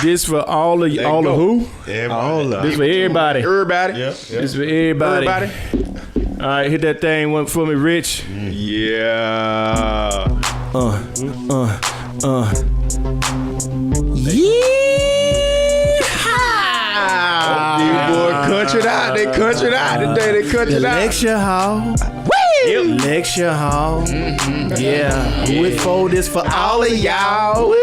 This for all of who? Everybody. This for everybody. Everybody. Yeah. This for everybody. All right, hit that thing one for me, Rich. Yeah. These boys countryed out. They countryed out today. They countryed out. Lecture hall. Lecture hall. Yeah. We for this for all of y'all.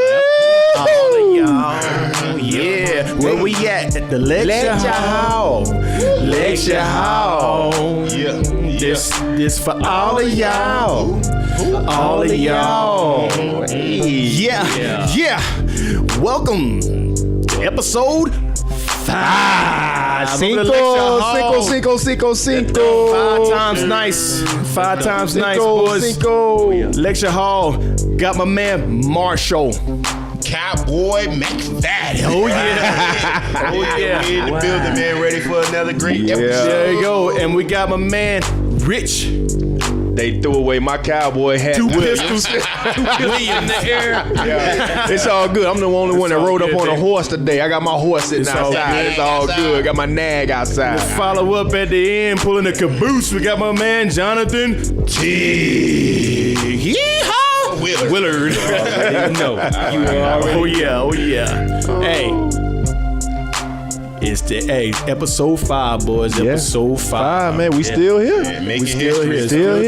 All of y'all. Yeah. Where we at? At the lecture hall. Lecture hall. Yeah. This for all of y'all. All of y'all. Yeah. Welcome to episode 5. Cinco. 5 times nice. 5 times nice, boys. Lecture hall. Got my man Marshall. Cowboy McFadden. Oh yeah. We in the building, man. Ready for another great episode. There you go. And we got my man Rich. They threw away my cowboy hat. 2 pistols. William in the air. Yeah. It's all good. I'm the only one that rode up on a horse today. I got my horse sitting outside. It's all good. Got my nag outside. Follow up at the end, pulling the caboose. We got my man Jonathan Tig. Yeehaw! Willard. No. Oh yeah. Hey. It's episode 5, boys. Episode 5. Man. We still here. Yeah, We still here. Still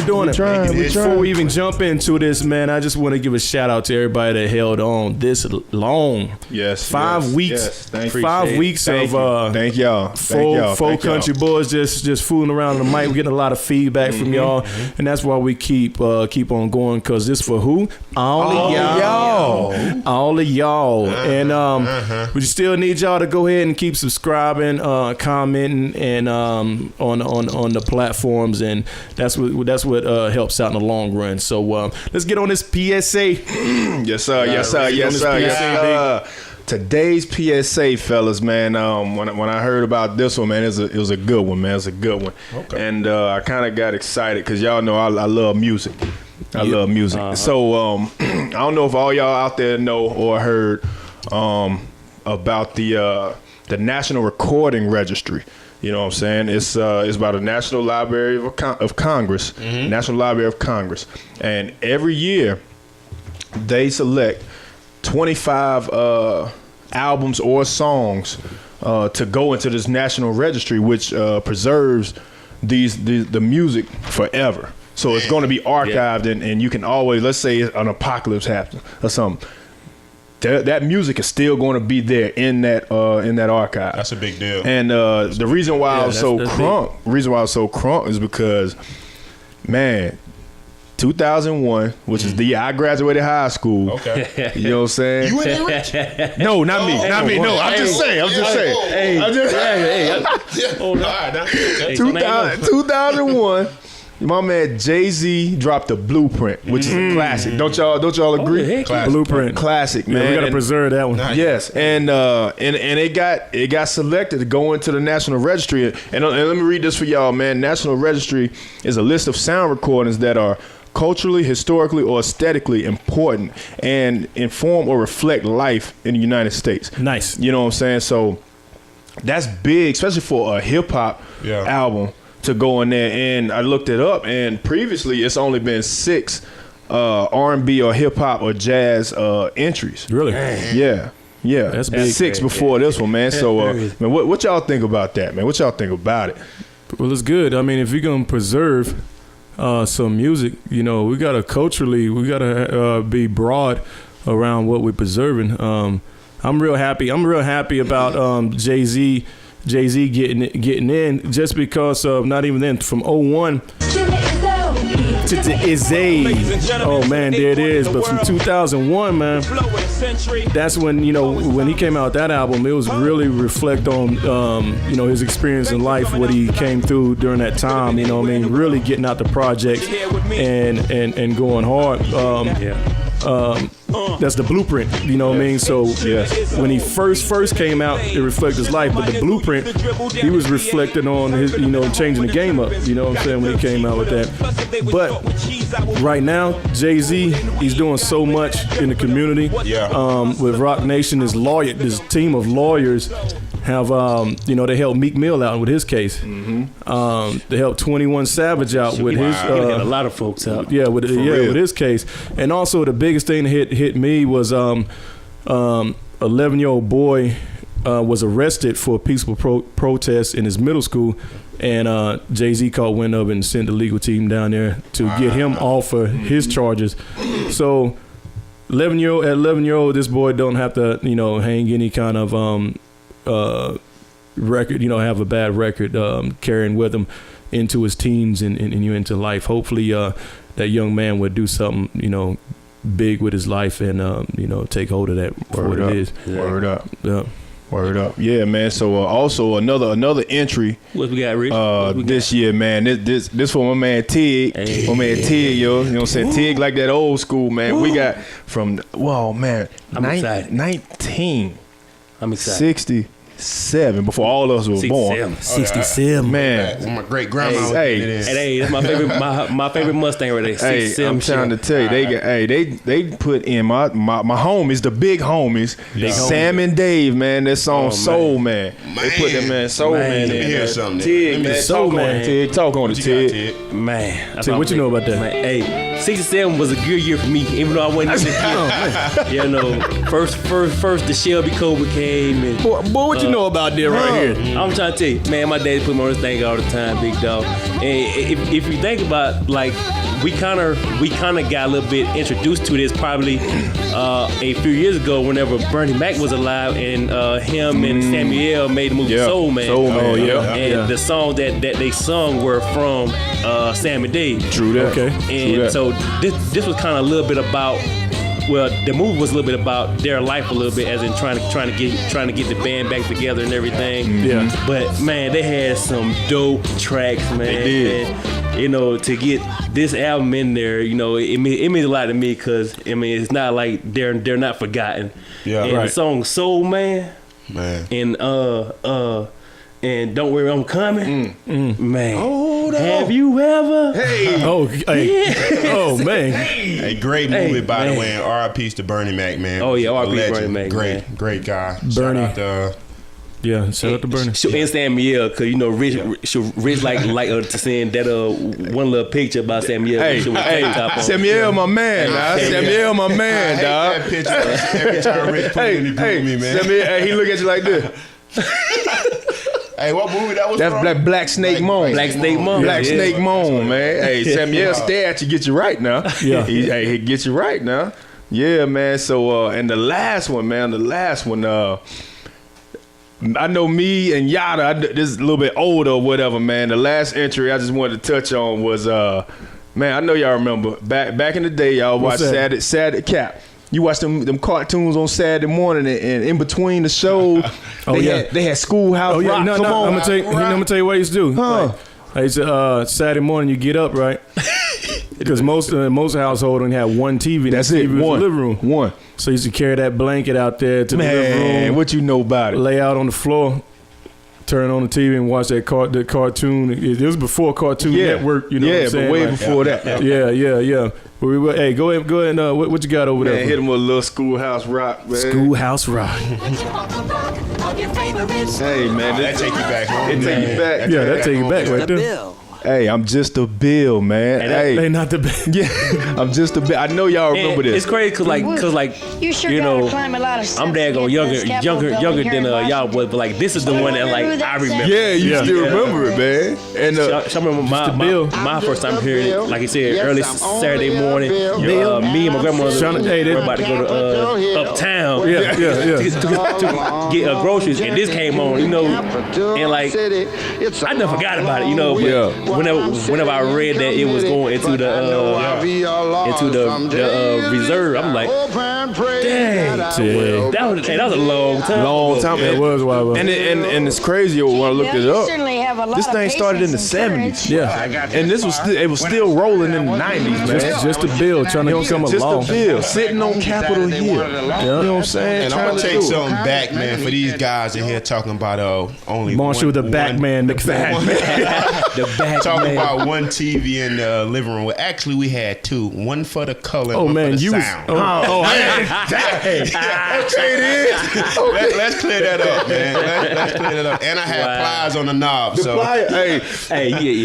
doing it. Before we even jump into this, man, I just want to give a shout out to everybody that held on this long. Yes. 5 weeks. Yes. Thank you. 5 weeks of Thank y'all. Four country boys just fooling around on the mic. We're getting a lot of feedback from y'all, and that's why we keep on going, because this for who? All of y'all. And we still need y'all to go ahead and keep subscribing, commenting, and on the platforms, and that's what helps out in the long run. So let's get on this PSA. Yes, sir. Today's PSA, fellas, man. When I heard about this one, man, it was a good one, man. It's a good one. Okay. And I kind of got excited because y'all know I love music. I love music. So I don't know if all y'all out there know or heard about the National Recording Registry. You know what I'm saying? It's about the National Library of Congress, National Library of Congress, and every year they select 25 albums or songs to go into this National Registry, which preserves the music forever. So it's going to be archived, and you can always, let's say an apocalypse happens or something. That music is still going to be there in that archive. That's a big deal. And the reason why I was so crunk is because, man, 2001, which is the year I graduated high school. Okay. You know what I'm saying? You in there, Rich? No, not me. No, I'm just saying. Hold on. All right, now. 2001. My man Jay-Z dropped a Blueprint, which is a classic. Don't y'all agree? Blueprint, classic, man. We gotta preserve that one. Yes, and it got selected to go into the National Registry. And let me read this for y'all, man. National Registry is a list of sound recordings that are culturally, historically, or aesthetically important and inform or reflect life in the United States. Nice. You know what I'm saying? So that's big, especially for a hip hop album to go in there. And I looked it up, and previously it's only been 6 R&B or hip hop or jazz entries. Really? Yeah. That's big. 6 before this one, man. So man, what y'all think about that, man? What y'all think about it? Well, it's good. I mean, if you're gonna preserve some music, you know, we gotta be broad around what we're preserving. I'm real happy about Jay-Z getting in, just because of, not even then, from 01 to Izzy. Oh man, there it is. But from 2001, man, that's when, you know, when he came out that album, it was really reflect on you know, his experience in life, what he came through during that time. You know what I mean? Really getting out the project and going hard. that's the blueprint. You know what I mean? So when he first came out, it reflected his life. But the blueprint, he was reflecting on his, changing the game up. You know what I'm saying? When he came out with that. But right now, Jay-Z, he's doing so much in the community. With Rock Nation, this team of lawyers have, they helped Meek Mill out with his case. They helped 21 Savage out with his. Got a lot of folks out. With his case. And also the biggest thing that hit me was 11-year-old boy was arrested for a peaceful protest in his middle school. And Jay-Z caught wind of it and sent the legal team down there to get him off of his charges. So 11-year-old, this boy don't have to, hang any kind of record, have a bad record carrying with him into his teens and into life. Hopefully that young man would do something, big with his life and, take hold of that for what it is. Word up. Yeah. Word up. Yeah, man. So also another entry. What we got, Rich? This year, man. This for my man Tig. Hey. My man Tig, yo. You know what I'm saying? Tig like that old school, man. Woo. We got from I'm excited. 19. I'm excited. 67 before all of us were born. 67. Man. My great grandma. Hey, that's my favorite my favorite Mustang right there. 67. I'm trying to tell you, they put in my homies, the big homies, Sam and Dave, man. That song Soul Man. They put that man Soul Man in. Let me hear something. Tig, man. Soul Man. Tig, talk on it, Tig. Man. Tig, what you know about that? Man, hey, 67 was a good year for me, even though I wasn't even first the Shelby Cobra came and boy, what you know about that right here? I'm trying to tell you, man, my daddy put me on this thing all the time, big dog. And if you think about, like, we kind of got a little bit introduced to this probably a few years ago whenever Bernie Mac was alive and him and Samuel made the movie Soul Man. And the songs that they sung were from Sam and Dave. True that. Okay. And so this was kind of a little bit about. Well, the movie was a little bit about their life a little bit, as in trying to get the band back together and everything. Yeah. But man, they had some dope tracks, man. They did. And, to get this album in there, it means a lot to me because it's not like they're not forgotten. Yeah. And the song Soul Man. And Don't Worry, I'm Coming. Man. Hold Have you ever? Hey. Oh, man. A great movie, by the way, and R.I.P. to Bernie Mac, man. Oh, yeah, R.I.P. to Bernie Mac, Great guy. Bernie. Shout out Yeah, shout out to Bernie. And Samuel, because Rich like to send that one little picture about Samuel. Samuel, my man, dog. Samuel, my man, dog. that picture every time Rich put it in the group with me, man. Samuel, he look at you like this. Hey, what movie that was That's from? Black Snake Moan. Black Snake Moan. Black Snake Moan, man. Hey, Samuel stare at you, get you right now. Yeah. He get you right now. Yeah, man. So, and the last one, I know me and Yada, this is a little bit older or whatever, man. The last entry I just wanted to touch on was, man, I know y'all remember, back in the day, y'all watched Saturday Cap. You watch them cartoons on Saturday morning, and in between the shows, they had Schoolhouse Rock. I'm gonna tell you what I used to do. I used to, Saturday morning you get up, right? Because most households only have one TV. That's it. TV was the living room. One. So you used to carry that blanket out there to the living room. Man, what you know about it? Lay out on the floor, turn on the TV and watch that cartoon. It was before Cartoon Network. You know what I'm saying? But way before that. Yeah. Hey, go ahead. What you got over there? Hit him with a little Schoolhouse Rock, man. Schoolhouse Rock. Hey, man. That take you back. It take you back. Yeah, that take you back right there. Hey, I'm just a bill, man. Hey, not the bill. Yeah, I'm just a bill. I know y'all remember this. It's crazy because you sure gotta climb a lot of steps. I'm daggone younger than y'all was, but like this is the one that like I remember. Yeah, you still remember it, man. And I remember my first time hearing it, like I said, early Saturday morning. Me and my grandmother were about to go to Uptown. Yeah. to get groceries, and this came on, and like I never forgot about it, But whenever I read that it was going into the reserve, I'm like, dang, that was a long time. It was. And it's crazy when I looked it up. have a lot This of thing started in the patience and 70s. Yeah. And this was it was still rolling in the 90s, man. Just a bill trying to come Just along. a bill sitting on Capitol Hill. You know what I'm saying? And I'm Trying gonna to take do it. something back, man, for these guys in here talking about only Marshall one, the Batman McFadden. The back talking man. about one TV in the living room. Well, actually, we had two. One for the color, Oh one man, for the you was sound. Let's clear that up, man. Let's clear that up. And I had pliers on the knob. So Hey,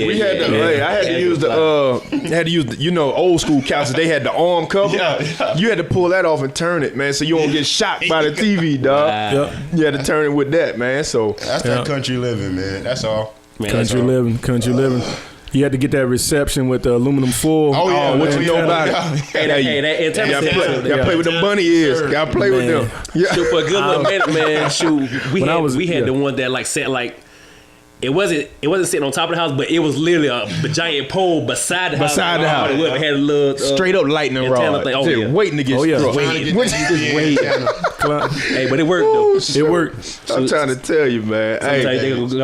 we had to. Hey, I had to use the old school couches. They had the arm cover. Yeah. You had to pull that off and turn it, man, so you don't get shocked by the TV, dog. Yep. You had to turn it with that, man. So that's that country living, man. That's all. Man, that's country living. You had to get that reception with the aluminum foil. Oh, yeah. what you know Yeah. about it? Hey, that antenna Y'all play with them bunny ears. Y'all play with them. Yeah. Shoot, for a good little minute, man. Shoot, we had the one that like set like. It wasn't sitting on top of the house, but it was literally a giant pole beside the house. Beside the house. It had a little Straight up lightning antenna rod. thing. Oh, Just yeah. waiting to get struck. Wait. Wait. Hey, but it worked though. It worked. I'm trying to tell you, man. Sometimes Hey,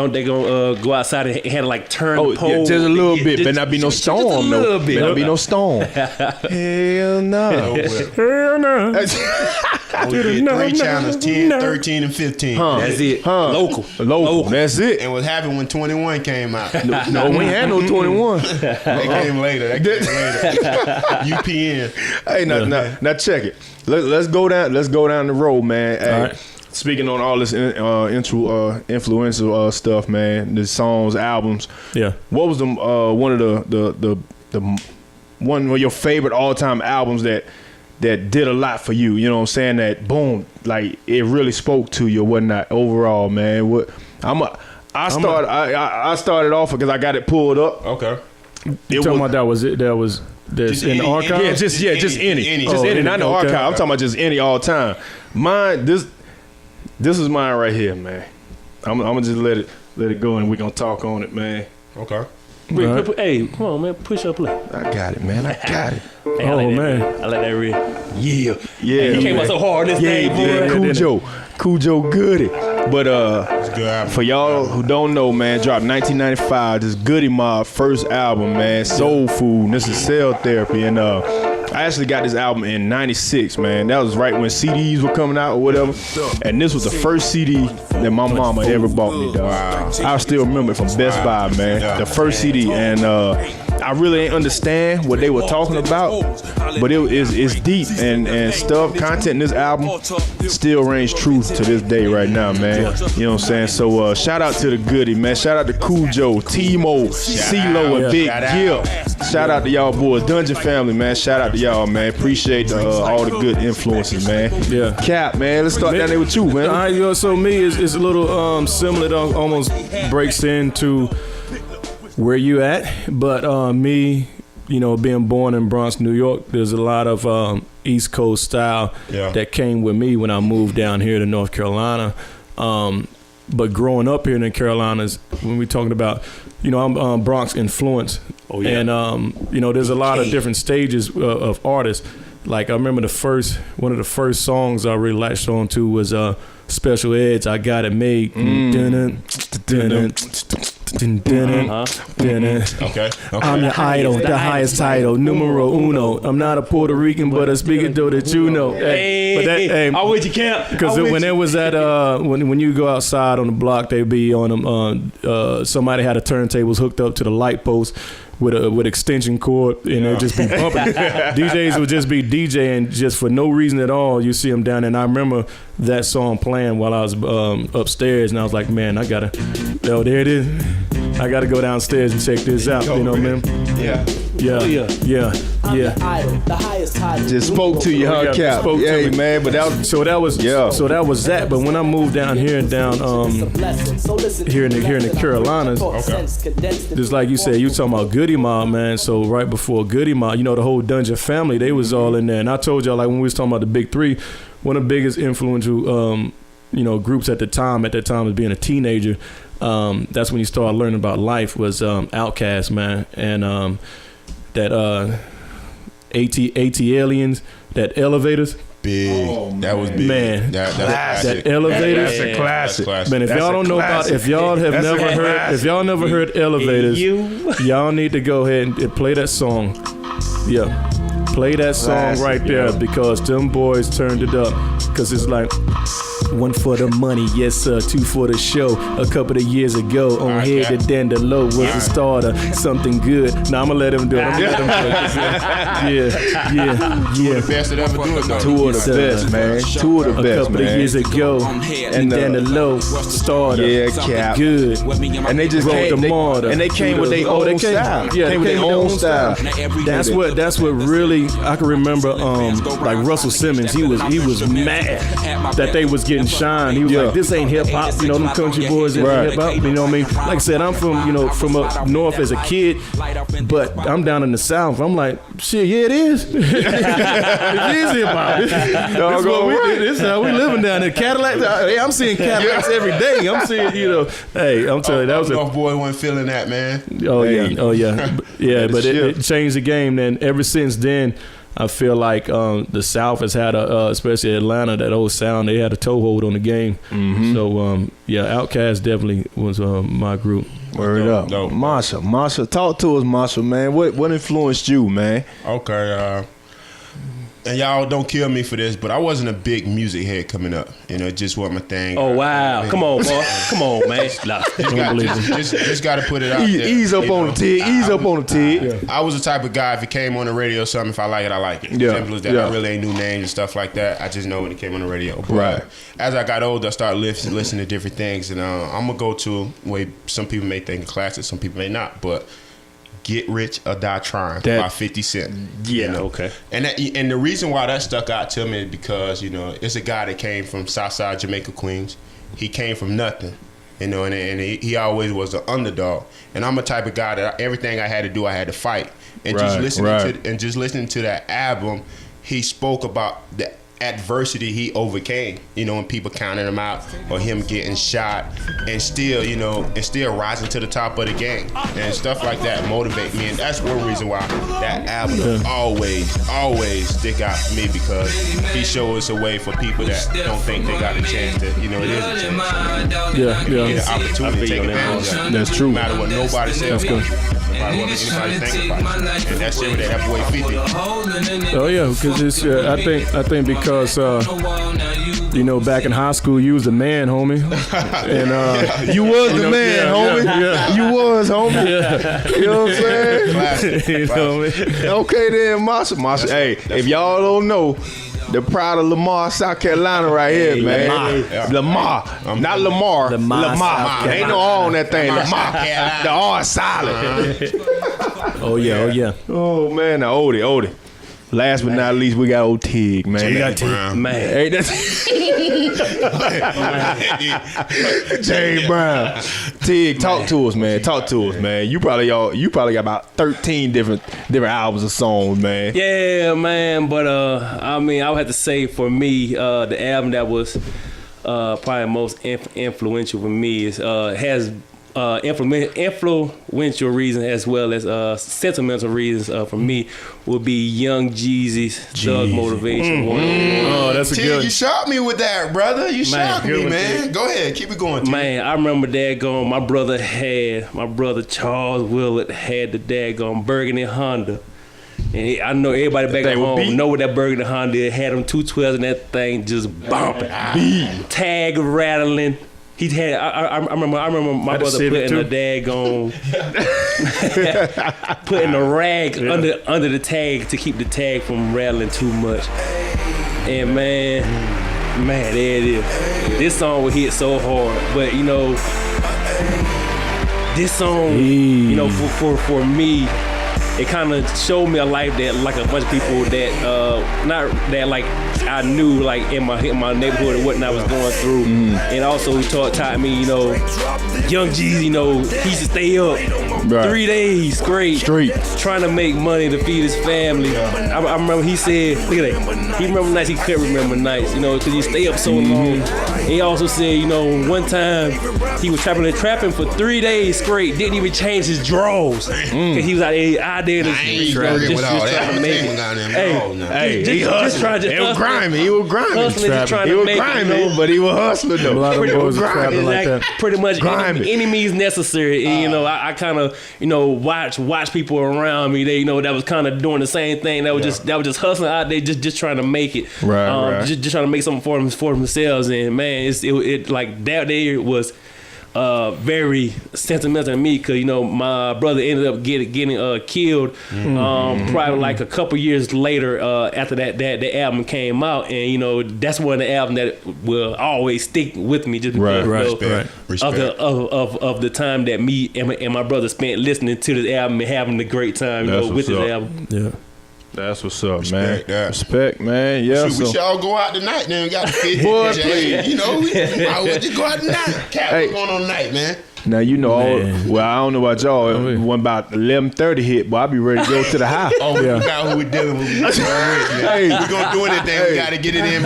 they gonna go outside and had to like turn the pole. yeah, just a little bit. Just- Better not be no just a storm, though. little bit. Better not be no storm. Hell no. Hell no. We did 3 channels, 10, 13, and 15. That's it. Local. That's it. And what happened when 21 came out? No, we ain't had no 21. That came later. UPN. Hey, now check it. Let's go down the road, man. Hey, All right. speaking on all this influential stuff, man. The songs, albums. Yeah. What was one of the one of your favorite all time albums that did a lot for you? You know what I'm saying? That boom, like it really spoke to you or whatnot. Overall, man. I started off because I got it pulled up. Okay. It You talking was- about that's in the archive? Yeah, just any. Just any. Not the Okay. archive. I'm talking about just any all time. Mine, this is mine right here, man. I'm gonna just let it go and we're gonna talk on it, man. Okay. Hey, come on, man. Push up, play. I got it, man. I got it. Hey, I Oh, like that. man. I like that real. Yeah. Yeah. You came out so hard this Yeah, thing, yeah, boy. Cujo Goody. But It's a good album. for y'all who don't know, man, dropped 1995. This Goody Mob first album, man. Soul Food. This is Cell Therapy, and I actually got this album in '96, man. That was right when CDs were coming out or whatever. And this was the first CD that my mama ever bought me, dog. I still remember it from Best Buy, man. The first CD, and I really ain't understand what they were talking about, but it's deep and stuff. Content in this album still reigns true to this day right now, man. You know what I'm saying? So shout out to the Goody, man. Shout out to Cujo, Timo, CeeLo, and Big Gil. Shout out to y'all boys, Dungeon Family, man. Shout out to y'all, man. Appreciate all the good influences, man. Yeah. Cap, man. Let's start down there with you, man. All right, so me it's a little similar. It almost breaks into where you at, but me, being born in Bronx, New York, there's a lot of East Coast style that came with me when I moved down here to North Carolina. But growing up here in the Carolinas, when we're talking about, I'm Bronx influence. Oh yeah. And there's a lot of different stages of artists. Like I remember one of the first songs I really latched on to was Special Ed's I Got It Made. Okay. I'm your idol, the highest title, numero uno. I'm not a Puerto Rican, but I speak it though that you know. Hey, I'm with you, Camp. Because when it was at when you go outside on the block, they'd be on them. Somebody had the turntables hooked up to the light post with extension cord, and they'd just be bumping. DJs would just be DJing just for no reason at all. You see them down there, and I remember that song playing while I was upstairs, and I was like, man, there it is. I got to go downstairs and check this out. You know what I mean? Yeah. Yeah. Just spoke to you, huh, Cap? spoke to Yeah, me. man. But that was So that was that. But when I moved down here and down here in the Carolinas, just like you said, you talking about Goody Mob, man. So right before Goody Mob, the whole Dungeon Family, they was all in there. And I told y'all, like when we was talking about the big three, one of the biggest influential groups at that time as being a teenager, that's when you start learning about life, was Outkast, man. And that AT Aliens, that Elevators. big. That was big. Man, that's classic. That Elevators. That's a classic. Man, if y'all don't know about, if y'all have never heard Elevators, y'all need to go ahead and play that song. Yeah, play that song right there because them boys turned it up. Cause it's like 1 for the money, yes sir, 2 for the show. A couple of years ago, on Head to Dandelo was the starter, something good. Now I'm gonna let him do it. Yeah. Two of the best that ever do it though. Two of the best, man. Two of the best, man. A couple of years ago, and Dandelo starter, Cap. good. And they just wrote the martyr. And they came with their own style. Yeah, came with their own style. That's what really I can remember. Like Russell Simmons, he was mad that they was getting shine. He was like, this ain't hip hop. You know, them country boys ain't hip hop. You know what I mean? Like I said, I'm from up north as a kid, but I'm down in the south. I'm like, shit, yeah, it is. It is hip hop. This is how we living down there. Cadillacs. Hey, I'm seeing Cadillacs every day. I'm seeing, hey, I'm telling you, that was North boy wasn't feeling that, man. Oh yeah. But it changed the game. Then ever since then, I feel like the South has had especially Atlanta, that old sound. They had a toehold on the game. Mm-hmm. So Outkast definitely was my group. Word up, Marshall, talk to us, Marshall, man. What influenced you, man? Okay, and y'all don't kill me for this, but I wasn't a big music head coming up. It just wasn't my thing. Oh wow! Come on, boy. Come on, man. Just got to put it out there. Ease up on the Tig. Ease up on the Tig. Yeah. I was the type of guy, if it came on the radio or something, if I like it, I like it. Yeah. Simple as that. I really ain't knew names and stuff like that. I just know when it came on the radio. But as I got older, I started listening to different things, and I'm gonna go to where some people may think a classic, some people may not, but Get Rich or Die Trying by 50 Cent. Yeah, okay. And the reason why that stuck out to me is because, it's a guy that came from Southside Jamaica, Queens. He came from nothing, and he always was an underdog. And I'm a type of guy that everything I had to do, I had to fight. And just listening to that album, he spoke about the adversity he overcame, when people counted him out or him getting shot and still rising to the top of the game and stuff like that motivate me. And that's one reason why that album always stick out for me, because he shows us a way for people that don't think they got a chance to, it is a chance. Get an opportunity to take advantage of. That's true. No matter what nobody says. That's good. No matter what anybody think about it. And that shit with that halfway 50. Oh yeah, because it's I think because back in high school you was the man, homie, and you was the man, homie. Yeah. You was, homie. Yeah. You know what I'm saying? Classic. Okay then, Marshall. Hey, if y'all don't know, the pride of Lamar, South Carolina, right here, man. Lamar. Not Lamar. Lamar. Ain't no R on that thing. Lamar. The R is silent. Oh yeah. Oh man, the Odie. Last but not least, we got old Tig, man. We got Tig, man. Hey, that's Jay Brown. Tig, talk to us, man. Talk to us, man. You probably got about 13 different albums or songs, man. Yeah, man. But I would have to say for me, the album that was probably most influential for me is has influential reasons as well as sentimental reasons for me would be Young Jeezy's Thug Motivation. Oh, that's a good. You shot me with that, brother. You shot me, man. Go ahead, keep it going. Man, I remember daggone my brother Charles Willard had the daggone Burgundy Honda. And I know everybody back at home know what that Burgundy Honda is. Had them 212s and that thing just bumping, tag rattling. He had. I remember my brother putting a daggone, putting a rag under the tag to keep the tag from rattling too much. And man, there it is. This song would hit so hard, but this song, for me, it kind of showed me a life that like a bunch of people that not that like I knew like in my neighborhood and whatnot was going through. And also he taught me, Young Jeezy, he used to stay up 3 days straight trying to make money to feed his family. I remember he said, look at that, he remember nights he couldn't remember nights, because he stay up so long. And he also said, one time he was trapping for 3 days straight, didn't even change his drawers. Cause he was out there, I out there in the streets, just trying to make it. He hustling. He was grimy. He was grimy. Hustling, just trying to make it. But he was hustling though. A lot of boys are trapping like that. Pretty much any means necessary. And, I kind of watch people around me. They that was kind of doing the same thing. That was just hustling out there, just trying to make it. Right. Just trying to make something for themselves. And man, it like that day was very sentimental to me because my brother ended up getting killed probably like a couple years later after that album came out, and that's one of the albums that will always stick with me just because of the time that me and my brother spent listening to this album and having a great time with this album. Yeah. That's what's up, man. Respect, man. Yeah. We should all go out tonight, man. We got to fit. Boy, please. We just go out tonight. Cat, what's going on tonight, man? Now I don't know about y'all. When about 11:30 hit, but I'll be ready to go to the house. We got who we dealing with. Hey, we gonna do anything. We gotta get it in.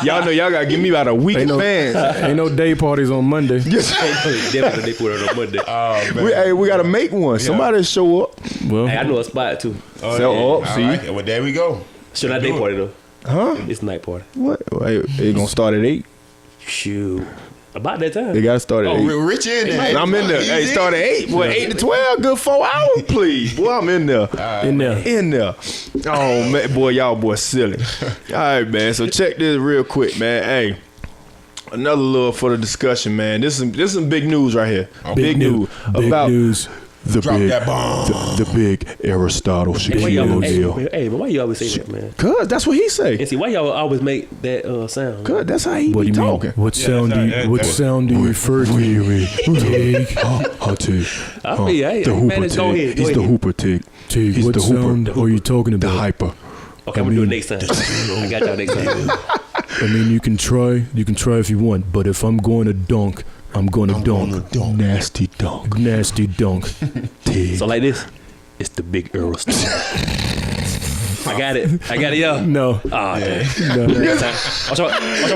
Y'all know y'all gotta give me about a week in advance. Ain't no day parties on Monday. Definitely they put it on Monday. We gotta make one. Somebody show up. Well, I know a spot too. See. Right. Well, there we go. Should I day party though? Huh? It's night party. What? It gonna start at 8. Shoot. About that time. They gotta start at 8. Richie in there. I'm in there. Hey, start at 8. Boy, 8 to 12. Good 4 hours, please. Boy, I'm in there. in there. Oh man, boy, y'all boys silly. All right, man. So check this real quick, man. Hey, another little for the discussion, man. This is some big news right here. Big news about news. The Drop big, that bomb. the big Aristotle Shaquille O'Neal. Hey, but why you always say that, man? Cause that's what he say. And see, why y'all always make that sound? Cause that's how he be talking. What sound do you refer to? Tig. Tig. The Hooper Tig. He's the Hooper Tig. Tig, what sound are you talking about? The hyper. Okay, I'm gonna do it next time. I got y'all next time. I mean, you can try if you want, but if I'm going to dunk, I'm gonna dunk. Nasty dunk. Nasty dunk. So like this, it's the big Aristotle. I got it, y'all. No. Oh, damn. No.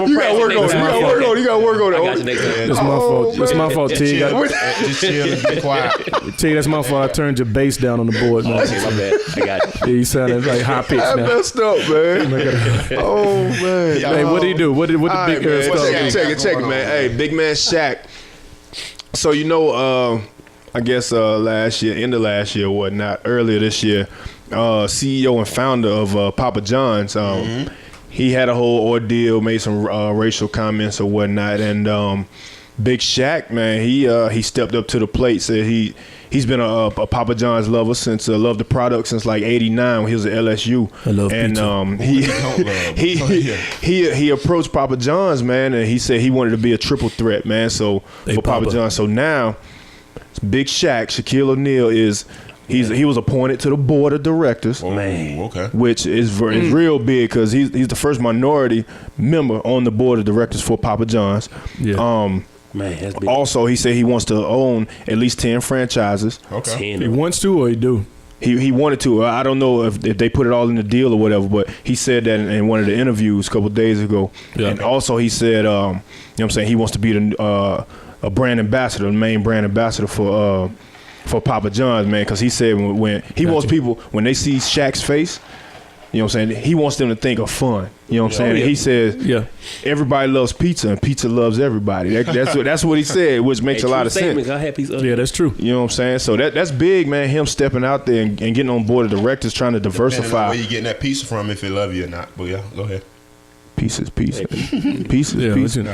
You gotta work on it. You gotta work on it. I got you next time. That's my fault. That's my fault, Tig. Just chill and be quiet. Tig, that's my fault. I turned your bass down on the board, man. Okay, my bad. I got you. Yeah, you sounded like high pitch I now. messed up, man. Oh man. Hey, what did he do? What the big Aristotle? Check it, man. Hey, big man Shaq. So I guess end of last year, whatnot, earlier this year, CEO and founder of Papa John's, he had a whole ordeal, made some racial comments or whatnot, and Big Shaq, man, he stepped up to the plate, said he's been a Papa John's lover since loved the product since like '89 when he was at LSU. I love pizza. He approached Papa John's, man, and he said he wanted to be a triple threat, man. So for Papa John's, so now Big Shaquille O'Neal he was appointed to the board of directors. Oh, man, okay. Which is real big because he's the first minority member on the board of directors for Papa John's. Yeah. Man, that's big. Also, he said he wants to own at least 10 franchises. Okay. He wants to or he do? He wanted to. I don't know if they put it all in the deal or whatever, but he said that in one of the interviews a couple of days ago. Yeah. And also he said, what I'm saying, he wants to be a brand ambassador, the main brand ambassador for Papa John's, man, because he said when he wants people, when they see Shaq's face, you know what I'm saying, he wants them to think of fun. You know what I'm saying? Yeah. He says, everybody loves pizza and pizza loves everybody. That's what he said, which makes a lot of sense. I had pizza. Yeah, that's true. You know what I'm saying? So that's big, man, him stepping out there and getting on board of directors, trying to diversify. Where you getting that pizza from, if they love you or not. But yeah, go ahead. Pieces. Yeah,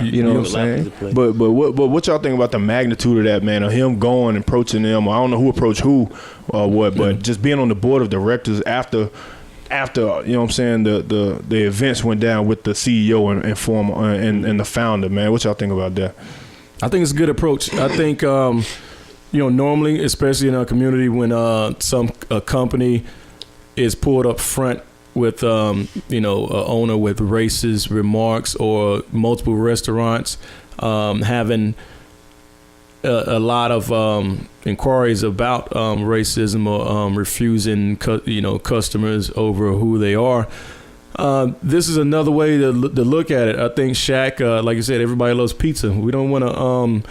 You know what I'm saying? But what y'all think about the magnitude of that, man? Of him going and approaching them? I don't know who approached who or what, but just being on the board of directors after you know what I'm saying, the events went down with the CEO and former and the founder, man. What y'all think about that? I think it's a good approach. I think normally, especially in our community, when a company is pulled up front with an owner with racist remarks or multiple restaurants having a lot of inquiries about racism or refusing customers over who they are. This is another way to look at it. I think Shaq, like you said, everybody loves pizza. We don't want to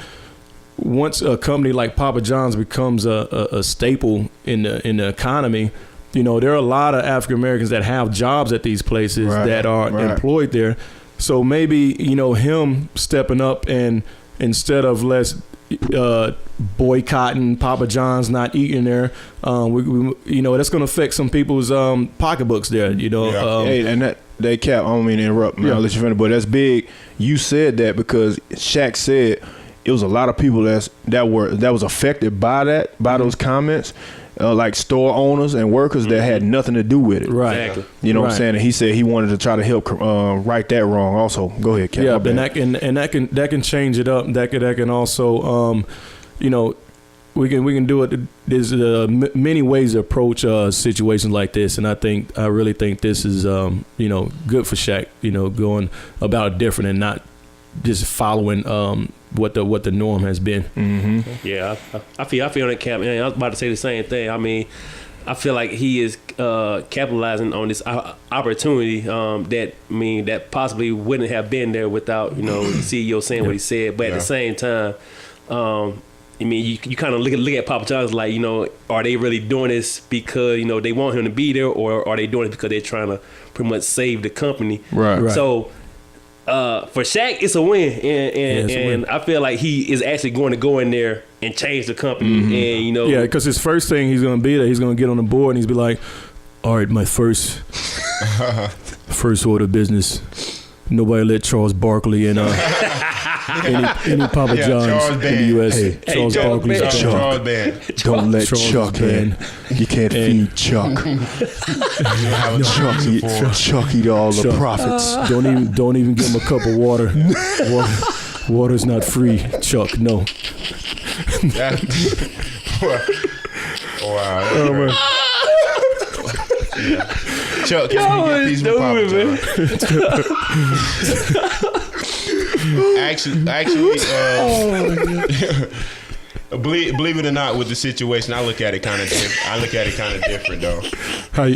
once a company like Papa John's becomes a staple in the economy, you know, there are a lot of African Americans that have jobs at these places that are employed there. So maybe, you know, him stepping up and instead of let's boycotting Papa John's, not eating there, we you know, that's going to affect some people's pocketbooks there, you know. Hey, and that cap, I don't mean to interrupt, man. I'll let you finish, but that's big. You said that because Shaq said it was a lot of people that was affected by those comments. Like store owners and workers that had nothing to do with it. Right. Exactly. You know what I'm saying? And he said he wanted to try to help right that wrong also. Go ahead, Cap. Yeah, and that can change it up. That can also you know, we can do it. There's many ways to approach situations like this, and I really think this is you know, good for Shaq, you know, going about it different and not just following what the norm has been. Mm-hmm. Yeah, I feel that, Cap. I was about to say the same thing. I mean, I feel like he is capitalizing on this opportunity that possibly wouldn't have been there without, you know, the CEO saying what he said. But at the same time, I mean, you kind of look at Papa John's like, you know, are they really doing this because, you know, they want him to be there, or are they doing it because they're trying to pretty much save the company? Right. So for Shaq, it's a win, and I feel like he is actually going to go in there and change the company, and you know, because his first thing he's going to be there, he's going to get on the board and he's be like, all right, my first order of business, nobody let Charles Barkley and any Papa John's in the U.S. Hey, Charles Barkley's Chuck. Don't let Chuck in. You can't feed Chuck. Chuck eat all the profits. Don't even give him a cup of water. Water's not free, Chuck. No. Wow. Chuck, can you get these from Papa John? Actually, believe it or not, with the situation, I look at it kind of different, though. How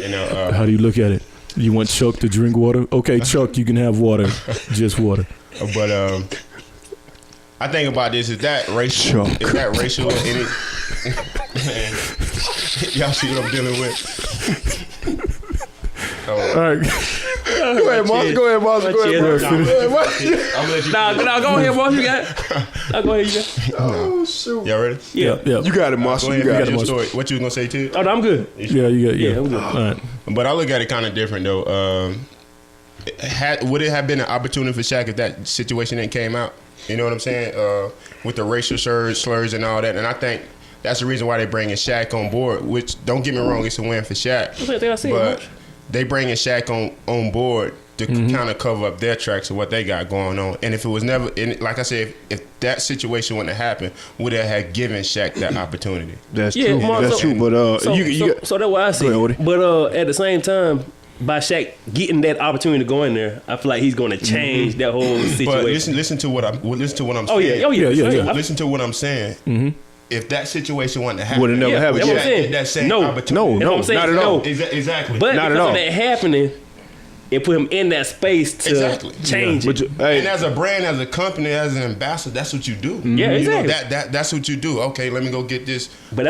do you look at it? You want Chuck to drink water? Okay, Chuck, you can have water, just water. But I think about this: is that racial? Chuck. Is that racial? Y'all see what I'm dealing with? All right. Go ahead, Marshall. Go ahead, Marshall. I'm gonna let you. Nah, go ahead, Marshall. You got it. Go ahead, you got it. Oh, shoot. Y'all ready? Yeah. You got it, Marshall. You got it, Marshall. What you was gonna say, Tig? Oh, no, I'm good. Yeah, you got it. Yeah, I'm good. All right. But I look at it kind of different, though. Would it have been an opportunity for Shaq if that situation didn't came out? You know what I'm saying? With the racial slurs and all that. And I think that's the reason why they bringing Shaq on board, which, don't get me wrong, it's a win for Shaq. But they bringing Shaq on board to kind of cover up their tracks of what they got going on. And if it was never, like I said, if that situation wouldn't have happened, would it have given Shaq that opportunity? That's true. That's true. But so that's what I see. But at the same time, by Shaq getting that opportunity to go in there, I feel like he's going to change that whole situation. But listen to what I'm saying. Oh yeah. Listen to what I'm saying. Mm-hmm. If that situation wasn't to happen, would have never happened. That same opportunity. No, not at all. Exactly. But not because at all. of that happening, it put him in that space to change it. And as a brand, as a company, as an ambassador, that's what you do. Yeah, exactly. You know, that's what you do. Okay, let me go get this. But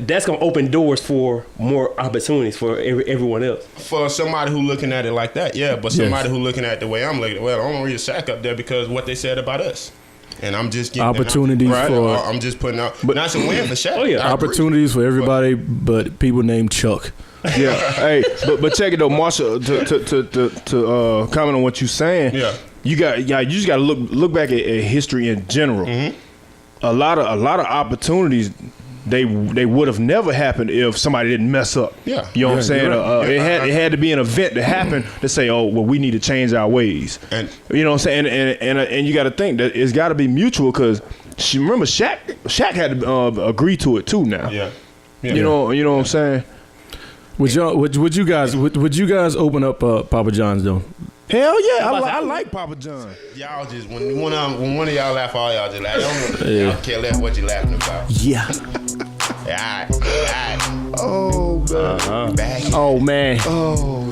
that's gonna open doors for more opportunities for everyone else. For somebody who looking at it like that, yeah. But somebody who looking at it the way I'm looking, well, I'm gonna read Shaq up there because what they said about us. And I'm just getting opportunities for. I'm just putting out. But that's a win for Shaq. Oh yeah, opportunities for everybody, but people named Chuck. Yeah. Hey, but check it though, Marshall. To comment on what you're saying. Yeah. You just got to look back at history in general. Mm-hmm. A lot of opportunities. They would have never happened if somebody didn't mess up. Yeah. You know what I'm saying? Right. It had to be an event to happen to say, oh, well, we need to change our ways. And you know what I'm saying? And you got to think that it's got to be mutual because remember Shaq had to agree to it too now. Yeah. You know what I'm saying? Would you guys open up Papa John's though? Hell yeah, I like Papa John. Y'all just when one of y'all laugh, all y'all just laugh. Y'all care less what you laughing about. Yeah. All right. Oh man. Oh man. Oh.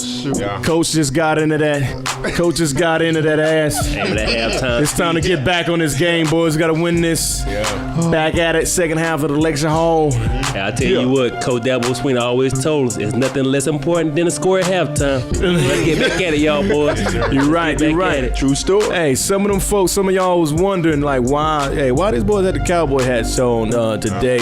Coach just got into that. Coach just got into that ass. Hey, that halftime. It's time to get back on this game, boys. Got to win this. Back at it, second half of the lecture hall. Hey, I tell you what, Coach Dabo Sweeney always told us, it's nothing less important than a score at halftime. Let's get back at it, y'all boys. You're right. You're right. True story. Hey, some of them folks, some of y'all was wondering like why these boys had the cowboy hats on today.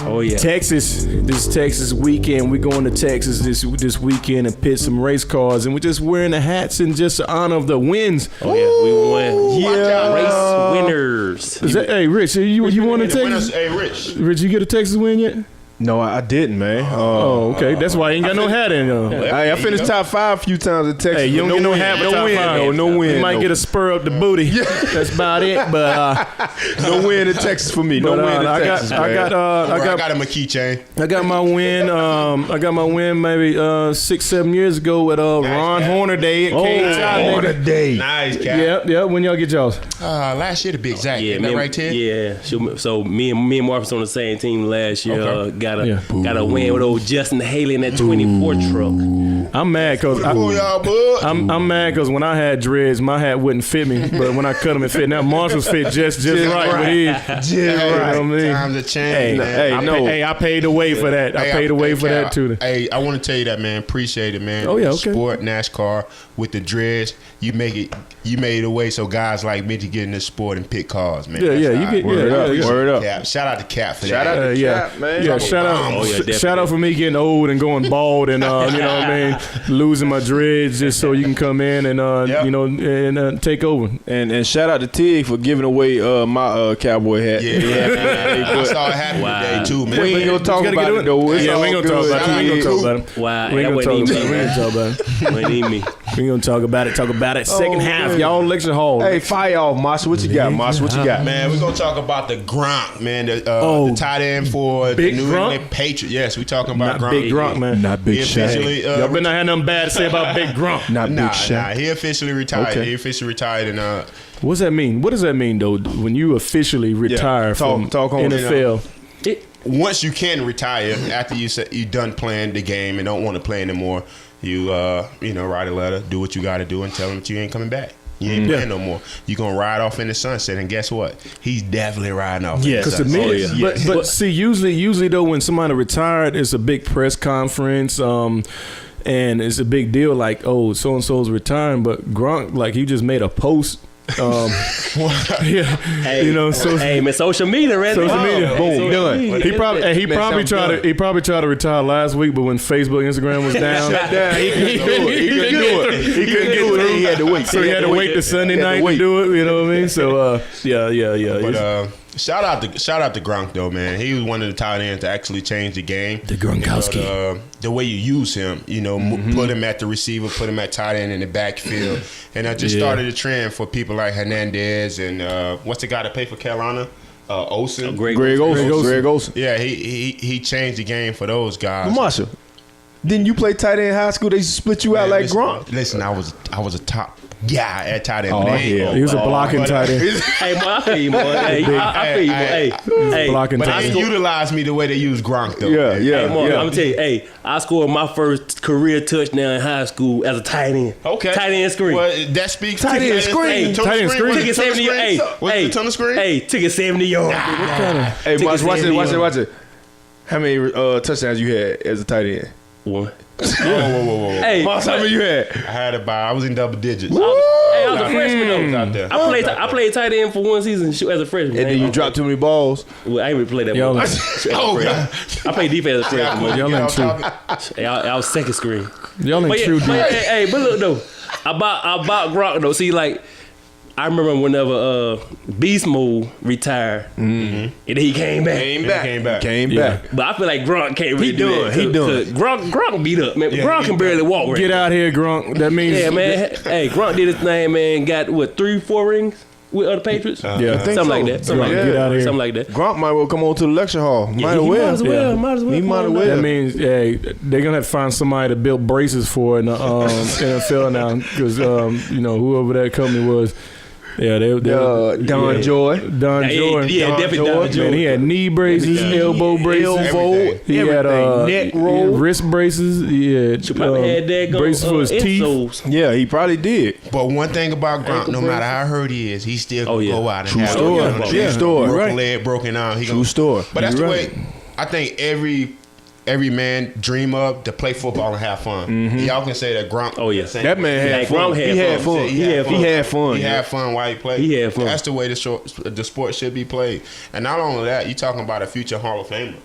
Oh yeah. Texas, this Texas weekend. We're going to Texas this weekend and pit some race cars, and we're just wearing the hats in just the honor of the wins. Oh yeah, we won. Yeah, race winners. Hey, Rich, you want to Texas? Hey, Rich, you get a Texas win yet? No, I didn't, man. Okay. That's why you ain't got no hat in. Hey, I finished top 5 a few times in Texas. Hey, you don't get no hat, no win. No win. You might get a spur up the booty. That's about it. But no win in Texas for me. No win in Texas. I got him a keychain. I got my win. I got my win maybe 6-7 years ago at Ron Horner Day at King Horner Day. Nice, Cap. Yeah. When y'all get y'all's? Last year to be exact. Yeah, Isn't that right, Ted? Yeah. So me and Marcus on the same team last year. Okay. Got a win with old Justin Haley in that 24 truck. I'm mad because I'm mad because when I had dreads, my hat wouldn't fit me, but when I cut them, it fit. Now Marshall's fit just right with his. You know what I mean? Times have changed, man. I paid the way for that. I paid the way for that too. Hey, I want to tell you that, man. Appreciate it, man. Oh yeah, okay. Sport NASCAR with the dreads. You made it away so guys like me to get in this sport and pick cars, man. Yeah, you get word up. Cap. Shout out to Cap for Shout that. out to Cap, man. Yeah, shout out for me getting old and going bald and you know what I mean, losing my dreads just so you can come in and you know and take over. And shout out to Tig for giving away my cowboy hat. Yeah. I saw it happen today too, man. We ain't gonna talk about it though. Yeah, we ain't gonna talk about it. We ain't gonna talk about it. Wow, We ain't gonna talk about it. We ain't gonna talk about it. Wasn't even me. We gonna talk about it. Talk about it. Second half, y'all lecture hall. Hey, fire off, Marshall. What you got, Marshall? What you got? Man, we're gonna talk about the Gronk, man. The tight end for Big the New Gronk? England Patriots. Yes, we talking about Not Gronk. Big Gronk, man. Not Big Shaq. Y'all better not have nothing bad to say about Big Gronk. Not Big Nah, Shaq. he officially retired. Okay. He officially retired, and What's that mean? What does that mean though? When you officially retire from talk on NFL? once you can retire after you done playing the game and don't want to play anymore, you write a letter, do what you got to do, and tell them that you ain't coming back. You ain't playing no more. You gonna ride off in the sunset, and guess what? He's definitely riding off. Yeah, because to me, but see, usually though, when somebody retired, it's a big press conference, and it's a big deal. Like, oh, so and so's retiring, but Gronk, like, he just made a post. Hey, you know, so hey man, social media, right? social media, boom, done. He probably tried to retire last week, but when Facebook, Instagram was down, he couldn't do it. He couldn't do it. He had to wait. So he had to wait to Sunday night to do it. You know what I mean? So yeah. But shout out to Gronk though, man. He was one of the tight ends to actually change the game. The Gronkowski. The way you use him, put him at the receiver, put him at tight end in the backfield, and I just started a trend for people like Hernandez and what's the guy that played for Carolina? Olsen. Greg Olsen. Yeah, he changed the game for those guys. Marshall, didn't you play tight end in high school? They used to split you out like Gronk. Listen, I was a top guy at tight end. He was a blocking tight end. Hey, man, I feel you, boy. I feel you, boy. Hey, blocking but tight they end. didn't utilize me the way they use Gronk though. Yeah. I'm gonna tell you, hey, I scored my first career touchdown in high school as a tight end. Okay. Tight end screen. Well, that speaks Tight to end screen. Tight end screen. Took it 70 yards. Was it a ton of screen? Hey, took it 70 yards. Hey, watch it. How many touchdowns you had as a tight end? One. Whoa. Hey, Marshall, how many you had? I had it I was in double digits. I was a freshman though. Out there. I played tight end for one season as a freshman. And then you dropped too many balls. Well, I ain't really played that Y'all much. Oh God! I played defense as a freshman. Y'all ain't true. Hey, I was second screen. Y'all ain't true, dude. But look though, about Gronk though. See, like, I remember whenever Beast Mode retired, and then he came back. Came back. But I feel like Gronk can't really do that. He done. Gronk beat up, man. Gronk can barely walk. Right Get out here, Gronk. That means Hey, Gronk did his thing, man. Got 3-4 rings with other Patriots. Something like that. Get out here. Something like that. Gronk might well come on to the lecture hall. Might as well. He might as well. That means, they're gonna have to find somebody to build braces for in the NFL now, because whoever that company was, Yeah, they Don Joy. Don Joy. Yeah, definitely Don Joy. Man, he had knee braces, elbow braces, Everything. he had Neck roll. wrist braces. Yeah, Probably had that braces for his teeth. insoles. Yeah, he probably did. But one thing about Gronk, Ankle no matter braces. how hurt he is, he still can go out and True have story. True story. broken Right. leg, broken arm. He True gonna- story. But that's You're the right. way I think every man dream of, to play football and have fun. Y'all can say that Gronk. Oh, yeah. That man had Like, fun. Gronk He had fun. He had fun. He had fun. He had fun while he played. He had fun. That's the way the sport should be played. And not only that, you talking about a future Hall of Famer.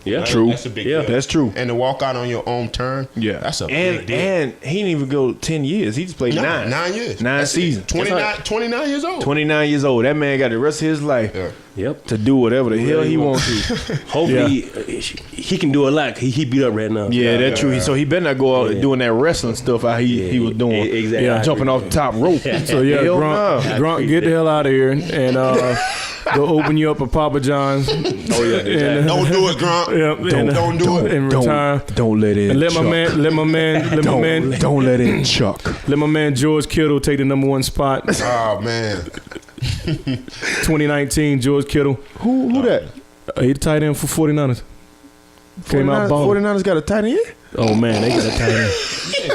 Yeah, True. That's a big Yeah. deal. That's true. And to walk out on your own turn, Yeah, that's a and big deal. and he didn't even go 10 years. He just played No, 9 years. Nine That's it. seasons. 29 years old. 29 years old. That man got the rest of his life Yep. to do whatever the hell he wants to. Hopefully, he can do a lot. He beat up right now. Yeah, that's true. So he better not go out doing that wrestling stuff how he was doing. Exactly. Yeah, Jumping off the top rope. So yeah, Hell Gronk, get the hell out of here and go open you up a Papa John's. Oh yeah, And, Don't do it, Gronk. Don't do it. And retire. Don't let it. And let my man, Don't let it chuck. let my man George Kittle take the #1 spot. Oh man. 2019, George Kittle. Who that? He the tight end for 49ers. Came out balling. 49ers got a tight end? Oh man, they got a tight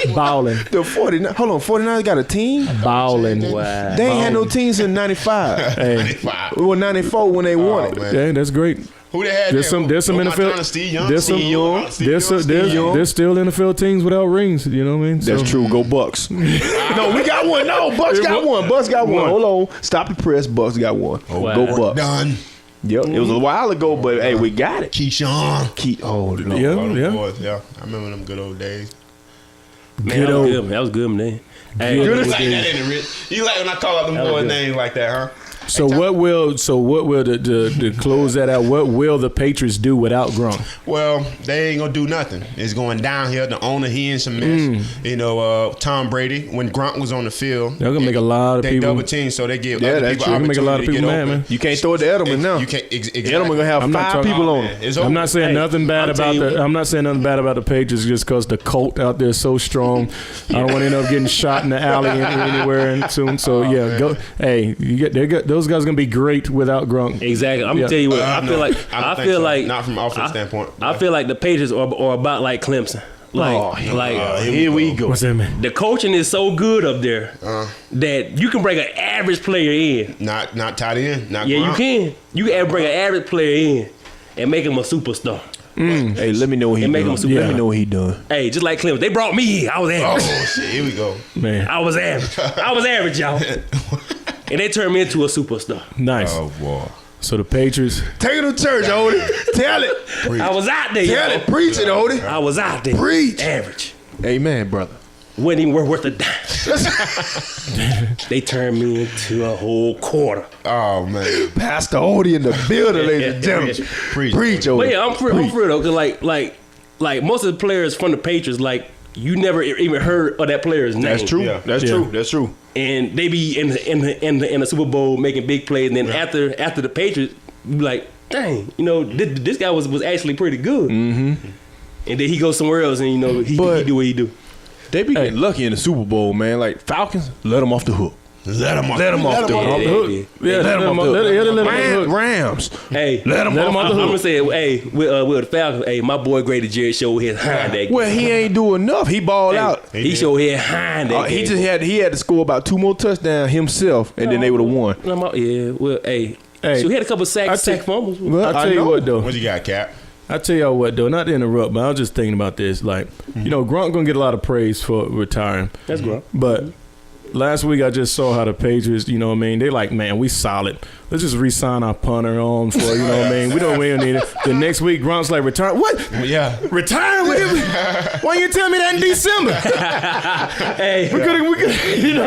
end. Balling. The 49. Hold on, 49ers got a team? Balling. Wow. They ain't had no team since 95. Hey, Well, 94 when they won it. Man. yeah, that's great. Who they had There's there? some Who NFL. Montana, Steve Young? There's some. Steve Young? There's still NFL teams without rings. You know what I mean? That's true. Go Bucks. No, we got one. No, Bucks got one. Bucks got one. Hold on. Stop the press. Bucks got one. Wow. Go Bucks. Done. Yep. It was a while ago, but hey, we got it. Keyshawn. Oh, no. Yeah, All them yeah. boys, yeah. I remember them good old days. Man, that was good. That was good, man. Hey, You like that, ain't it, Rich? You like when I call out them boys' names like that, huh? So what will to close that out? What will the Patriots do without Gronk? Well, they ain't gonna do nothing. It's going downhill. The owner, he in some mess. You know, Tom Brady, when Gronk was on the field, They're gonna make a lot of they people. double team, so they give Yeah, other that's people true. They make a lot of opportunity people to get mad, open. man. You can't throw it to Edelman now. You can't. Exactly. Edelman gonna have I'm not 5 talking- people Oh, on man. him. It's I'm over. not saying nothing bad I'll about tell you the. what. I'm not saying nothing bad about the Patriots just because the cult out there is so strong. I don't want to end up getting shot in the alley anywhere soon. So yeah, go. Hey, those guys gonna be great without Gronk. exactly. I'm gonna tell you what. I feel like. I don't I think feel so. like. Not from offense standpoint. I feel like the Patriots are about like Clemson. Like, Here we go. What's that mean? the coaching is so good up there that you can bring an average player in. Not tight end. Not Yeah, Gronk. you can. You can bring an average player in and make him a superstar. Hey, let me know what he And make him done. super- Let me know what he done. Hey, just like Clemson, they brought me here. I was average. Oh shit! Here we go. Man, I was average. I was average, y'all. And they turned me into a superstar. nice. Oh boy. So the Patriots. Take it to church, Odie. Tell it. I was out there, Tell y'all. it. Preach it, Odie. I was out there. Preach. Average. Amen, brother. Wasn't even worth a dime. They turned me into a whole quarter. Oh man. Pastor Odie in the building, ladies and gentlemen. Preach, Odie. But yeah, I'm for real though, cause like most of the players from the Patriots, like you never even heard of that player's name. That's true. Yeah. That's Yeah. true. That's true. And they be in the Super Bowl making big plays, and then after the Patriots, you be like, dang, you know, this guy was actually pretty good. Mm-hmm. And then he goes somewhere else, and you know he do what he do. They be getting lucky in the Super Bowl, man. Like Falcons, let them off the hook. Let him off. Let them off the Off the hook. hook. Yeah, let them off the hook. Rams. Hey, Let 'em off I'm the hook. gonna say, hey, with the Falcons, hey, my boy Grady Jarrett showed his hind that game. Well, he ain't do enough. He balled out. He showed his hind that He game. just had to score about 2 more touchdowns himself, and then they would have won. Yeah, well, hey, Hey, so he had a couple sack fumbles. Well, I tell I you know. what though. What you got, Cap? I tell y'all what though. Not to interrupt, but I was just thinking about this. Like, you know, Gronk gonna get a lot of praise for retiring. That's great. But last week I just saw how the Patriots, you know what I mean, they like, man, we solid. Let's just re-sign our punter on for, you know what I mean. We don't need it. The next week Gronk's like, retire. What? Yeah. Retire with him? Why you tell me that in December? Hey, We could, you know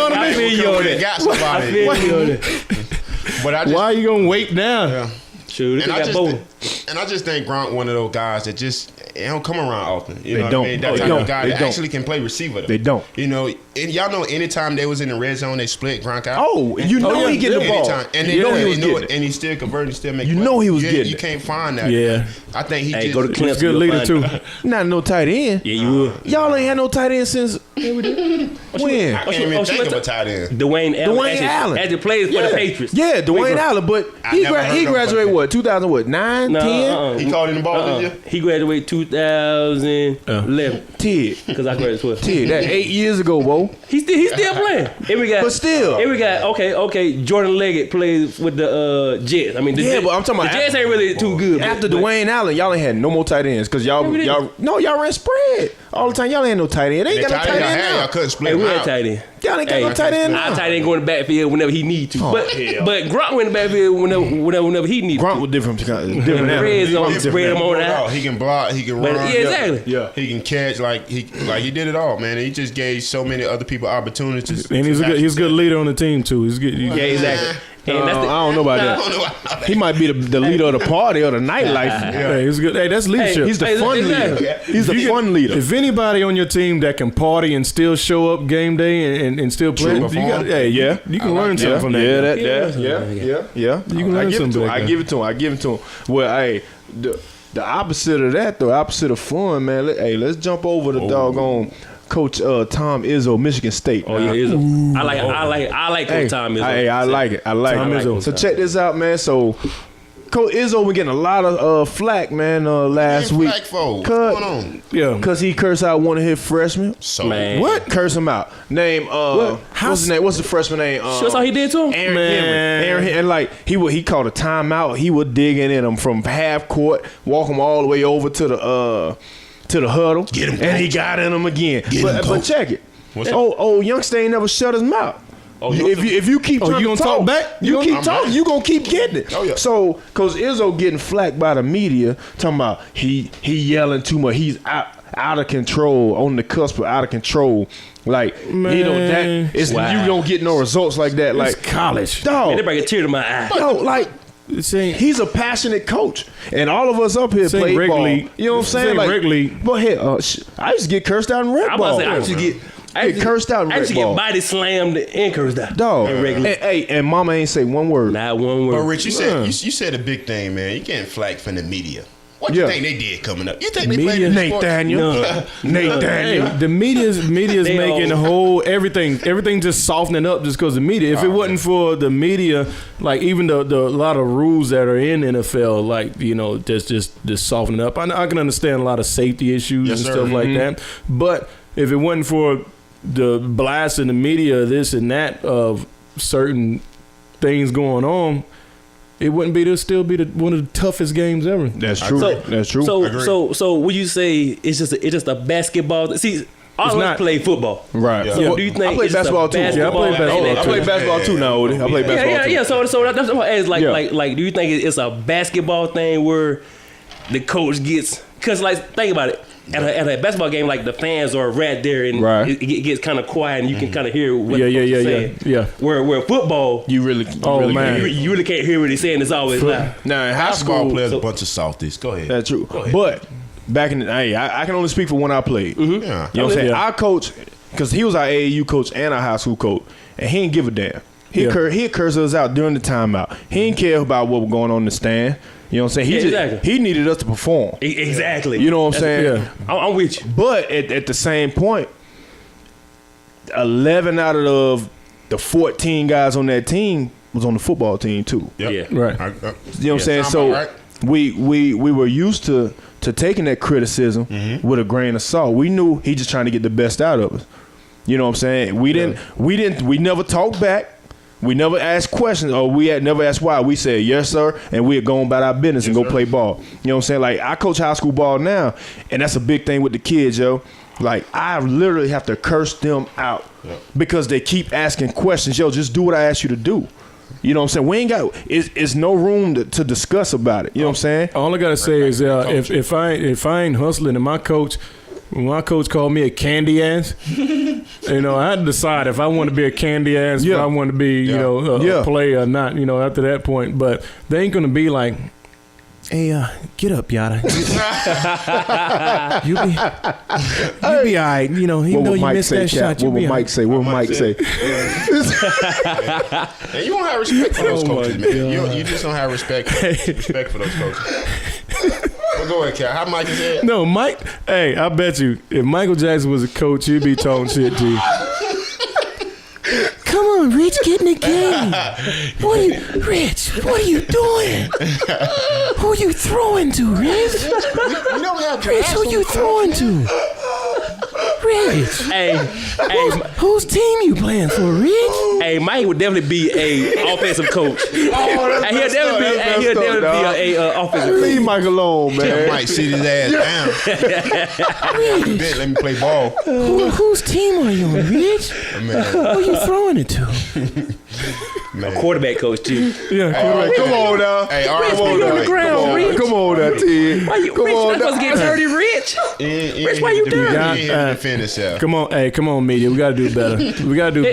what I mean? feel you on that. Got I somebody. feel you on that. But I just, Why are you gonna wait down? Yeah. Shoot, And they I got just, both. and I just think Gronk one of those guys that just it don't come around often. You They know don't. what I mean? That They type don't. of guy They that don't. actually can play receiver. Though. They don't. You know, and y'all know anytime they was in the red zone, they split Gronk out. Oh, you know yeah, he getting the ball. Anytime. And they You know know he he was getting it. and he still converting, still making. You plays. know he was Yeah, getting You it. can't find that. Yeah. I think he Hey, just go to He's Clemson. a good you'll leader find too. it. Not no tight end. Yeah, you will. Y'all ain't had no tight end since When? I can't even think of a tight end. Dwayne Allen. Actually plays for the Patriots. Yeah, Dwayne Allen, but he graduated what? 2009, 10? He caught in the ball, did you? He graduated 2011. Tig. Because I graduated 12. Tig, that 8 years ago, bro. He's still playing. And we got, But still. And we got okay. Jordan Leggett plays with the Jets. I mean, But I'm talking about the Jets ain't really too good. After Dwayne Allen, y'all ain't had no more tight ends because y'all ran spread all the time. Y'all ain't no tight end. They ain't got no tight end now. Y'all couldn't split we him had out. tight end. Y'all ain't got no tight end now. Our tight end go in the backfield whenever he need to. But Gronk went in the backfield whenever he need to. Gronk was different. The Reds don't spread him on out. He can block. He can run. Yeah, exactly. Yeah. He can catch. He did it all, man. He just gave so many other people opportunities. And he's a good leader on the team too. He's good. Yeah, exactly. And I don't know about that. He might be the leader of the party or the nightlife. Yeah, he's good. Hey, that's leadership. He's the fun leader. He's the fun leader. If anybody on your team that can party and still show up game day and still play, you can learn something from that. Yeah. You can learn something. I give it to him. Well, hey, the opposite of that, though, opposite of fun, man. Let's jump over the doggone Coach Tom Izzo, Michigan State. Oh yeah, Izzo. I like Coach Tom Izzo. Hey, I like it. Tom Izzo. So check this out, man. So Coach Izzo been getting a lot of flack, man, last week. What's going on? Yeah, Cause he cursed out one of his freshmen. So Man. What? Curse him out. Name what's his name? What's the freshman name? That's all he did to him. Aaron Henry. And like he called a timeout. He was digging in him from half court, walk him all the way over to the huddle. Get him, and he coach. got in him again. But coach. check it. What's youngster ain't never shut his mouth. you If you keep trying you to gonna talk back? you keep I'm talking, back. you gonna keep getting it. Oh, yeah. So, cause Izzo getting flacked by the media, talking about he yelling too much. He's out of control, on the cusp of out of control. Like you don't get no results like that. Like it's college. dog, Man, they bring a tear to my eye. yo, like. He's a passionate coach, and all of us up here play ball. League. You know what I'm saying? Like, rec league. But here, I used to get cursed out in rec I'm ball. about to say, I used to cursed out in I used to rec get ball. body slammed and cursed out. Dog, In regular. and mama ain't say one word. Not one word. But Rich, you said a big thing, man. You getting flack from the media. What you think they did coming up? You think they played in Nathaniel? Hey, the media's making the whole everything just softening up just because of the media. If it wasn't for the media, like even the lot of rules that are in NFL, like just softening up. I can understand a lot of safety issues and stuff like that. But if it wasn't for the blast in the media, this and that of certain things going on, it wouldn't be one of the toughest games ever. That's true. That's true. So would you say it's just a basketball? See, all of us play football. Right. So do you think I play it's just a basketball too. Yeah, I play basketball. I play basketball too now, Odie. I play basketball too. Yeah. So that's what I ask. Like, do you think it's a basketball thing where the coach gets? Because think about it. At a basketball game, like the fans are right there, and it gets kind of quiet, and you can kind of hear what the coach is saying. Yeah. Where football, You really can't hear what he's saying. It's always loud. Now in high Basketball school, players a bunch of softies. Go ahead. that's true. But back in the day, I can only speak for when I played. Yeah. You know what I'm saying? Our coach, because he was our AAU coach and our high school coach, and he didn't give a damn. He'd curse us out during the timeout. He didn't care about what was going on in the stand. You know what I'm saying? He needed us to perform. Exactly. You know what I'm saying? Yeah. I'm with you. But at the same point, 11 out of the 14 guys on that team was on the football team too. Yep. Yeah. Right. You know what I'm saying? So we were used to taking that criticism with a grain of salt. We knew he just trying to get the best out of us. You know what I'm saying? We never talked back. We never asked questions, or we had never asked why. We said yes, sir, and we're going about our business and go play ball. You know what I'm saying? Like, I coach high school ball now, and that's a big thing with the kids, yo. Like, I literally have to curse them out because they keep asking questions. Yo, just do what I ask you to do. You know what I'm saying? We ain't got it's no room to discuss about it. You know what I'm saying? All I gotta say is if I ain't hustling, and my coach called me a candy ass, I had to decide if I want to be a candy ass, if I want to be, a player or not, after that point. But they ain't going to be like, hey, get up, Yada. You be all right. Even though you missed that shot, you be all right. What would Mike say? And you don't have respect for those coaches, man. You just don't have respect for those coaches. Go ahead, Cal. How Mike said? No, Mike. Hey, I bet you, if Michael Jackson was a coach, he'd be talking shit to you. Come on, Rich, get in the game. Rich, what are you doing? Who are you throwing to, Rich? We don't have Rich, who you throwing to? Rich. Hey, Whose team you playing for, Rich? hey, Mike would definitely be a offensive coach. He'll definitely be a offensive coach. Leave Mike alone, man. Mike sit his ass down. Let me play ball. Whose team are you on, Rich? Man. Who are you throwing it to? A quarterback coach too. Yeah, quarterback. Come on now. Hey, all right, Rich, what you on the ground, Rich? Come on now, Tig. Why you, Rich, not supposed to get dirty, Rich? Rich, why you dirty? Defend himself. Come on, media. We gotta do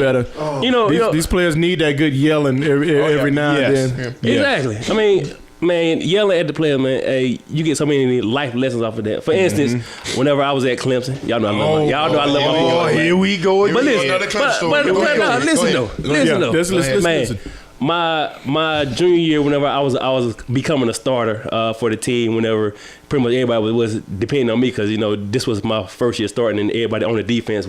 better. You know, These players need that good yelling every now and then. exactly. I mean, man, yelling at the player, man. Hey, you get so many life lessons off of that. For instance, whenever I was at Clemson, y'all know I love my Oh, here we go. But listen, listen though. Listen. My junior year, whenever I was becoming a starter for the team, whenever pretty much everybody was depending on me, because this was my first year starting, and everybody on the defense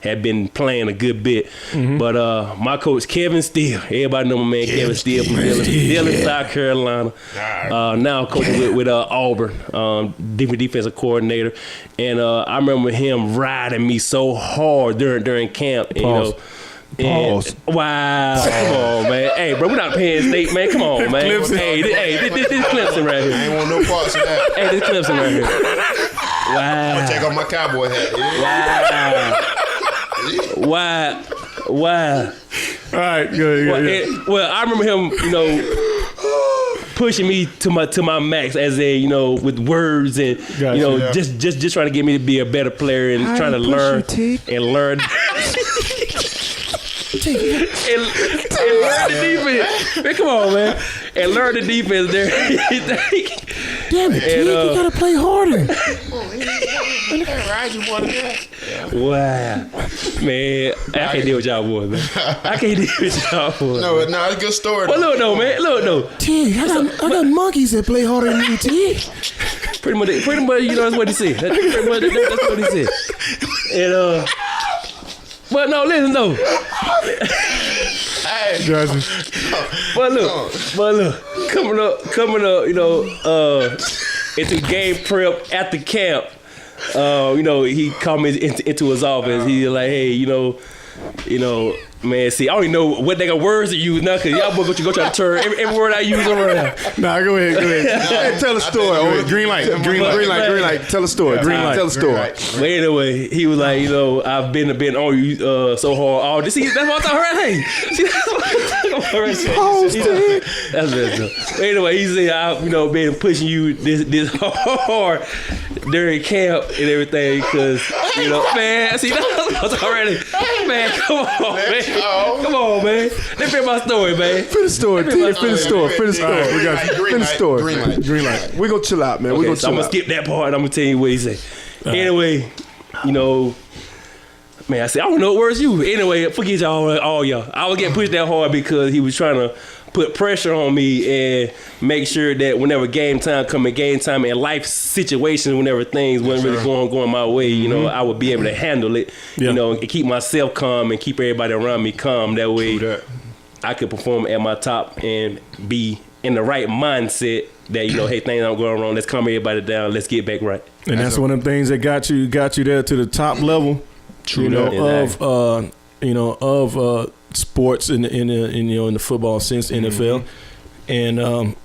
had been playing a good bit. But my coach Kevin Steele, everybody know my man Kevin Steele from Dillon, South Carolina. Now coaching with Auburn, defensive coordinator, and I remember him riding me so hard during camp. And, Pause. Wow. Come on, man. Hey, bro, we're not Penn State, man. Come on, man. Clemson. Hey, this Clemson right here. I ain't want no parts of that. Hey, this Clemson right here. Wow. I'm gonna take off my cowboy hat. Wow. Wow. All right, good. Well, I remember him, pushing me to my max, as with words and just trying to get me to be a better player and trying to learn and learn. And learn the defense. Man, come on, man. And learn the defense there. Damn it, Tig, you gotta play harder. Wow. Man, I can't deal with y'all boys, man. I can't deal with y'all boys. No, it's a good story. Well, look though, man. Look though. Tig, I got monkeys that play harder than you, Tig. Pretty much, that's what he said. That's what he said. And but no, listen though. Hey, But look, coming up, into game prep at the camp, he called me into his office. He's like, hey, man, see, I don't even know what they got words to use now, because y'all boys go try to turn every word I use around. Nah, go ahead. Hey, tell a story. Green light. Tell a story. Tell a story. But anyway, he was like, I've been on you so hard all this. See, that's what I thought her. Hey, see, that's what I thought. That's best. But anyway, he said, I've been pushing you this hard during camp and everything, because man, see, that's what I thought already. Man, come on, man. Come on, man. Let me finish my story, man. Finish the story. Finish the story. We got you. Finish the story. Green light. We gonna chill out, man. Okay, We gonna so chill I'm gonna out. skip that part and I'm gonna tell you what he said. Anyway, man, I said, I don't know what words you. Anyway, forget all y'all. I was getting pushed that hard because he was trying to put pressure on me and make sure that whenever game time and life situations, whenever things wasn't really going my way, I would be able to handle it, and keep myself calm and keep everybody around me calm. That way I could perform at my top and be in the right mindset that, hey, things aren't going wrong. Let's calm everybody down. Let's get back right. And that's one of the things that got you there to the top level. Of sports in the football sense, NFL, and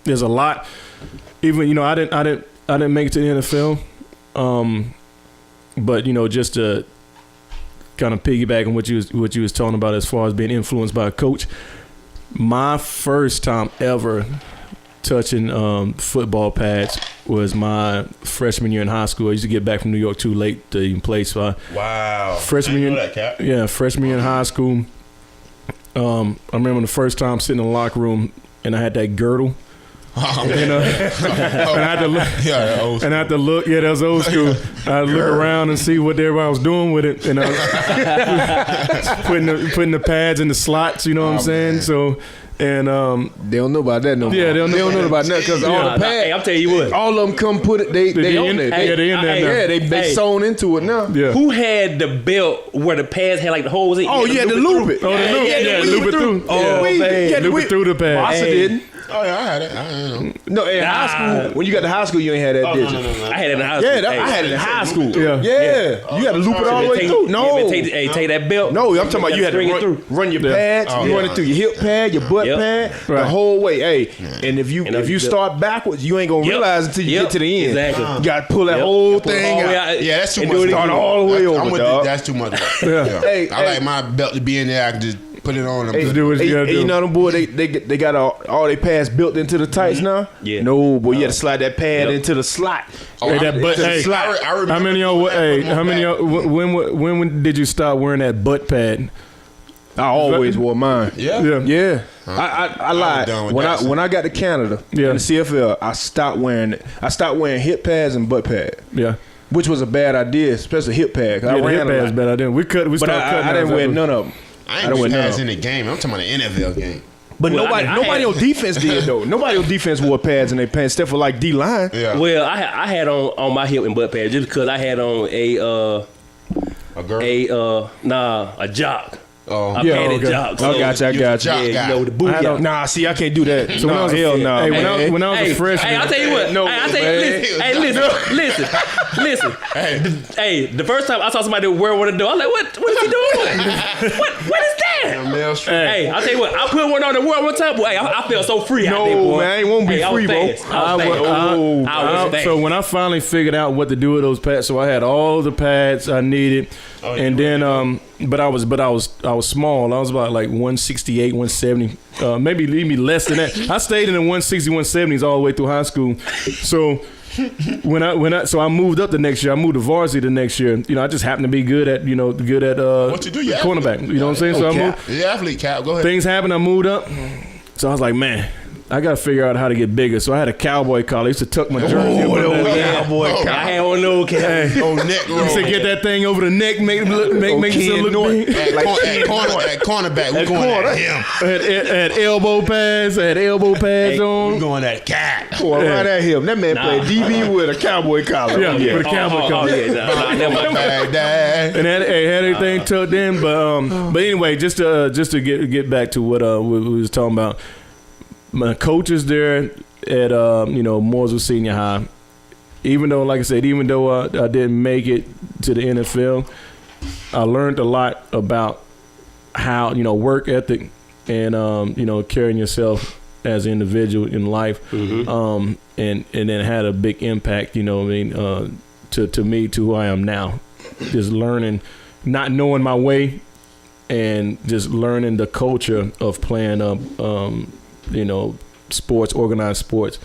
there's a lot. Even I didn't make it to the NFL, but just to kind of piggyback on what you was talking about as far as being influenced by a coach. My first time ever touching football pads was my freshman year in high school. I used to get back from New York too late to even play. So freshman year in high school. I remember the first time sitting in the locker room and I had that girdle You know, and I had to look. Yeah, old And I had to look. Yeah, that was old school. I had to look around and see what everybody was doing with it, and I was putting the pads in the slots. You know what I'm saying? Man. So. And they don't know about that no more. Yeah, they don't know about that because all the pads. Hey, I'm telling you what. All of them come put it. They on there. They in there. Yeah, they sewn into it now. Yeah. Who had the belt where the pads had like the holes in it? Oh, you had to loop it. Oh, the loop. Yeah, loop it through. Oh, man. Loop it through the pad. Massa didn't. Oh yeah, I had it. I don't know. No, in high school. When you got to high school, you ain't had that, did you? No. I had it in high school. Yeah, I had it in high school. Yeah. You had to loop it all the way through. No. Take that belt. No, I'm talking about you had to run your pads. You run it through your hip pad, your butt pad, the whole way. Hey, and if you start backwards, you ain't gonna realize until you get to the end. Exactly. You got to pull that whole thing out. Yeah, that's too much. Start all the way over, I'm with dog. That's too much. Yeah. Hey, I like my belt to be in there. I can just put it on. Hey, do what you gotta do. You know them boy, they got all their pads built into the tights now. Yeah. No, boy, you had to slide that pad into the slot. Hey, that butt. Hey, I remember how many of y'all? Hey, how many of y'all? When did you start wearing that butt pad? I always wore mine. Yeah. I lied. When I got to Canada in the CFL, I stopped wearing it. I stopped wearing hip pads and butt pad. Yeah. Which was a bad idea, especially hip pad. Yeah, the hip pad's bad idea. We started cutting. I didn't wear none of them. I ain't wear pads in the game. I'm talking about the NFL game. But nobody on defense did though. Nobody on defense wore pads in their pants, except for like D line. Yeah. Well, I had on my hip and butt pads just because I had on a jock. Oh, I padded jock. I got you. Jock Yeah, guy. you know the boot. Nah, see, I can't do that. So when I was hell no. Hey, when I was a freshman. Hey, I'll tell you what. No, I'll tell you, listen. Hey, the first time I saw somebody wear one of those, I was like, what is he doing? what is that? Hey, I'll tell you what. I put one on the world one time, boy. Hey, I felt so free out there, boy. Man, it won't be free, bro. I was fast. So when I finally figured out what to do with those pads, so I had all the pads I needed, and then but I was small. I was about like 168, 170, maybe even less than that. I stayed in the 160, 170s all the way through high school. So when I moved up the next year, I moved to varsity the next year. You know, I just happened to be good at What you do? You cornerback. You know what I'm saying? So I moved. Yeah, athlete cap. Go ahead. Things happened. I moved up. So I was like, man, I got to figure out how to get bigger. So I had a cowboy collar. I used to tuck my jersey over cowboy collar. I had one little cat. neck roll. used to get that thing over the neck, make it look big. At cornerback, we going at him. Had elbow pads. I had elbow pads We on. going at cat. Boy, right at him. That man played DB with a cowboy collar. Yeah, with a cowboy collar. And had everything tucked in. But anyway, just to get back to what we was talking about. My coaches there at Mooresville Senior High, even though I didn't make it to the NFL, I learned a lot about how work ethic and carrying yourself as an individual in life, and then had a big impact. To me, to who I am now, just learning, not knowing my way, and just learning the culture of playing sports, organized sports.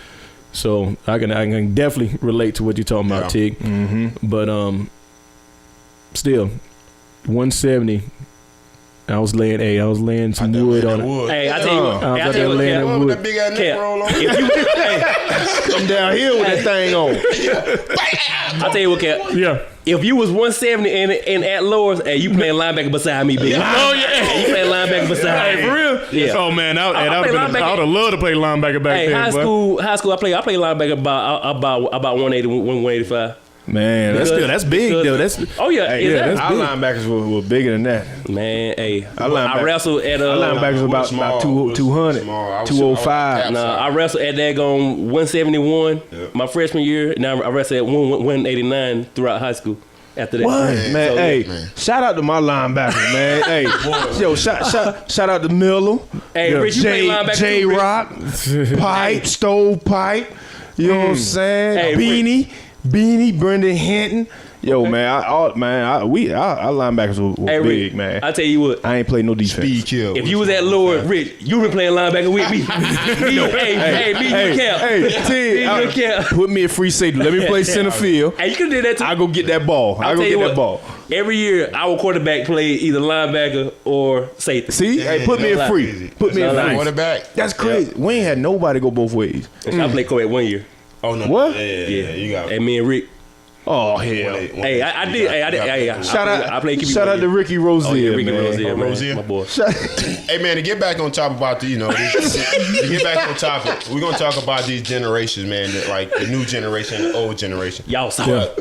So I can definitely relate to what you're talking about, Tig. Mm-hmm. But still, 170. I was laying some wood on it. Hey, I tell you what. I was laying that wood. That big ass neck roll on. Come down here with that thing on. I tell you what, Cap. Yeah. If you was 170 and at lowers, hey, you playing linebacker beside me, big. Oh yeah. Hey, you playing linebacker beside me. Hey, for real? Yeah. Oh man, I would have loved to play linebacker back Hey, then. high school, I played linebacker about 180, 185. Man, That's big though. That's Oh yeah, that's our linebackers were bigger than that. man. Hey, linebacker- I wrestled at Our linebackers were about 200, Small. 205. I wrestled at daggone 171 my freshman year. Now I wrestled at 189 throughout high school. After that, What? Man, So, hey, man. shout out to my linebackers, man. Hey, yo, shout out to Miller, Hey, Rich, you played linebacker J too, Rich. Rock, Pipe, Stove Pipe. You know what I'm saying? Hey, Beanie, Brendan Hinton. Yo, man, our linebackers were Hey, big, Rick, man. I tell you what. I ain't played no defense. Speed kill. If you was at Lord, Rich, you been playing linebacker with me. Camp. Put me a free safety. Let me play center field. Hey, you could do that too. I go get that ball. I go get that ball. Every year, our quarterback played either linebacker or safety. See, hey, put me in free. Put me in free. Quarterback. That's crazy. Yep. We ain't had nobody go both ways. I played quarterback 1 year. Oh no. What? Yeah, you got it. And me and Rick. Oh hell. Hey, I did. Shout I played QB. Shout out to Ricky Rozier, Oh, yeah, Ricky man. Rozier, man. Rozier. My boy. Hey man, to get back on top about to get back on topic, we're gonna talk about these generations, man. Like the new generation, and the old generation. Y'all suck.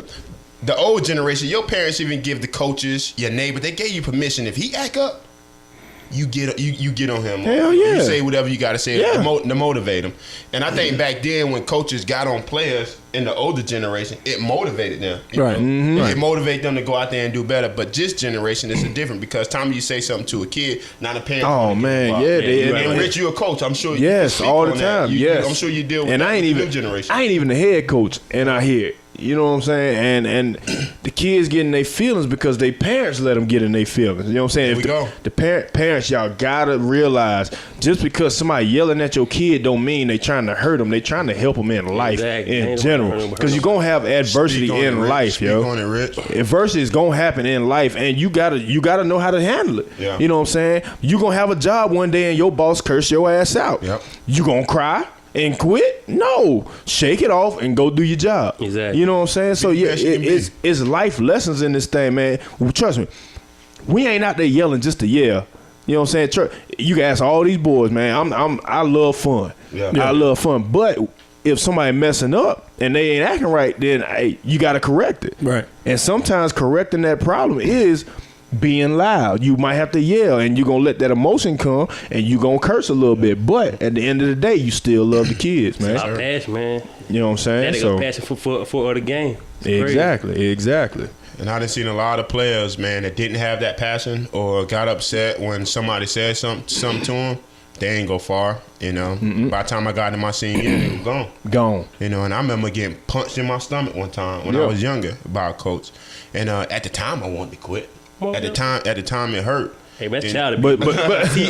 The old generation, your parents even give the coaches, your neighbor, they gave you permission. If he act up, you get on him. Hell yeah. You say whatever you gotta say Yeah. to motivate them. And I think back then when coaches got on players in the older generation, it motivated them. You Right. know? Mm-hmm. It motivated them to go out there and do better. But this generation is different because time you say something to a kid, not a parent. Oh man, yeah, And Rich, you a coach. I'm sure. Yes, you all the on that. time. Yes, I'm sure you deal with and that I ain't with the even new generation. I ain't even the head coach, and I hear it. You know what I'm saying? And the kids getting their feelings because their parents let them get in their feelings. You know what I'm saying? There we go. The parents, y'all gotta realize just because somebody yelling at your kid don't mean they trying to hurt them. They trying to help them in life Exactly. in Ain't general. nobody hurt Because you're gonna have adversity Speak on in it, Rich. life, Speak yo. on it, Rich. Adversity is gonna happen in life, and you gotta know how to handle it. Yeah. You know what I'm saying? You gonna have a job one day, and your boss curse your ass out. Yep. You gonna cry and quit? No, shake it off and go do your job. Exactly. You know what I'm saying? So yeah, best you can be. it's life lessons in this thing, man. Well, trust me, we ain't out there yelling just to yell. You know what I'm saying? You can ask all these boys, man. I love fun. Yeah. I love fun, but if somebody messing up and they ain't acting right, then hey, you got to correct it. Right. And sometimes correcting that problem is being loud. You might have to yell, and you're gonna let that emotion come, and you gonna curse a little bit. But at the end of the day, you still love the kids, man. Our passion, man. You know what I'm saying? That ain't passion for the game. It's crazy. Exactly. And I done seen a lot of players, man, that didn't have that passion or got upset when somebody said something to them. They ain't go far, you know. By the time I got in my senior year, they were gone. Gone. You know, and I remember getting punched in my stomach one time when I was younger by a coach. And at the time, I wanted to quit. At the time, it hurt. Hey, man, that's childish. But But back then,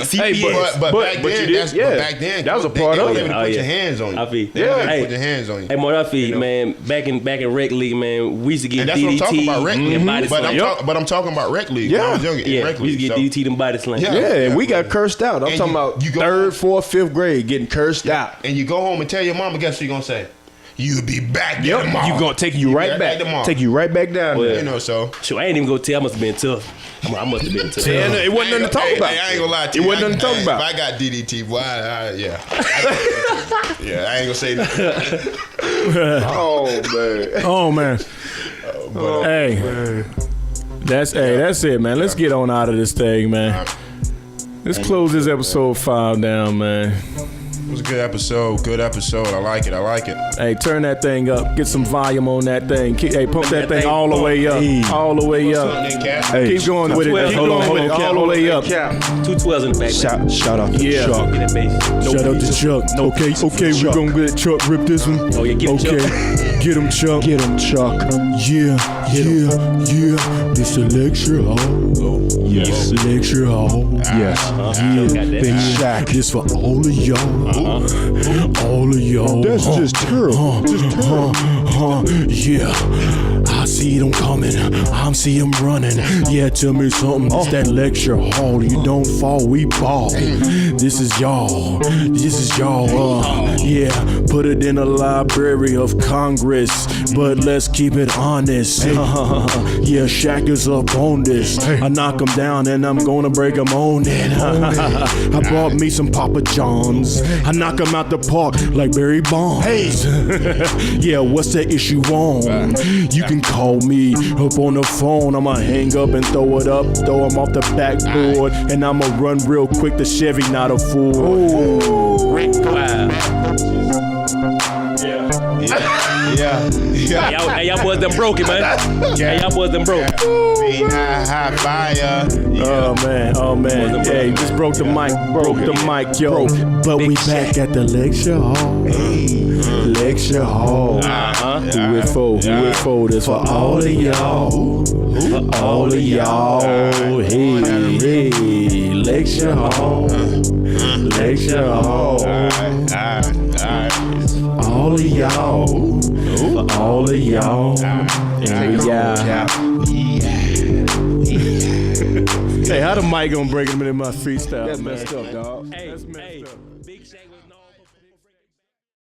that was a part of it. They put your hands on you. I feel. They put their hands on you. Hey, more I feel, man. Back in rec league, man, we used to get And that's DDT what I'm talking about, rec league. and body slam. But I'm talking about rec league. When I was younger, Yeah, rec we used league. to get DDT and body slam. Yeah. yeah, we got cursed out. I'm And talking about you go- 3rd, 4th, 5th grade getting cursed out. And you go home and tell your mama, guess what you gonna say? You'll be back there tomorrow. You gonna take you right back. tomorrow. Take you right back down Well, there. You know, so. Sure, I ain't even gonna tell. I must have been tough. I must have been tough. And it wasn't nothing to talk about. Hey, I ain't gonna lie to you. It wasn't nothing to talk about. If I got DDT, boy, yeah. I ain't gonna say nothing. Oh man. Oh man. That's it, man. Let's get on out of this thing, man. Let's close this episode 5 down, man. It was a good episode. Good episode. I like it. Hey, turn that thing up. Get some volume on that thing. Hey, pump that thing all the way up. Hey. All the way up. Hey, Keep going with it. Keep going with it. All the way up. 212s in the back. Man. Shout out to Yeah. Chuck. Get that bass. Shout out to Chuck. Okay, we're gonna get Chuck rip this one. Oh, yeah, get him, Chuck. Get him, Chuck. Get him, Chuck. Yeah. This a lecture hall. Yes. Lecture hall. Yes. Got Yeah, that. baby. Shaq. This for all of y'all. All of y'all. That's just terrible. Yeah. I see them coming. I see them running. Yeah, tell me something. It's that lecture hall. You don't fall, we ball. This is y'all. Yeah, put it in the Library of Congress. But let's keep it honest. Yeah, Shaq is up on this. I knock him down and I'm gonna break him on it. I brought me some Papa John's. I knock him out the park like Barry Bonds. Yeah, what's the issue on? You can call me up on the phone. I'ma hang up and throw it up, throw him off the backboard, and I'ma run real quick. The Chevy, not a Ford. Rick, wow. Yeah. Hey, y'all boys done broke it, man. Hey, y'all boys done broke it. High fire. Oh man. Hey, just broke the mic, yo. But we back at the lecture hall. Lecture hall. Who it for? This for all of y'all. All of y'all. Hey, lecture hall. Lecture hall. All of y'all. All of y'all. Hey, how the mic gonna break him into my freestyle? That's messed up, dog. Hey.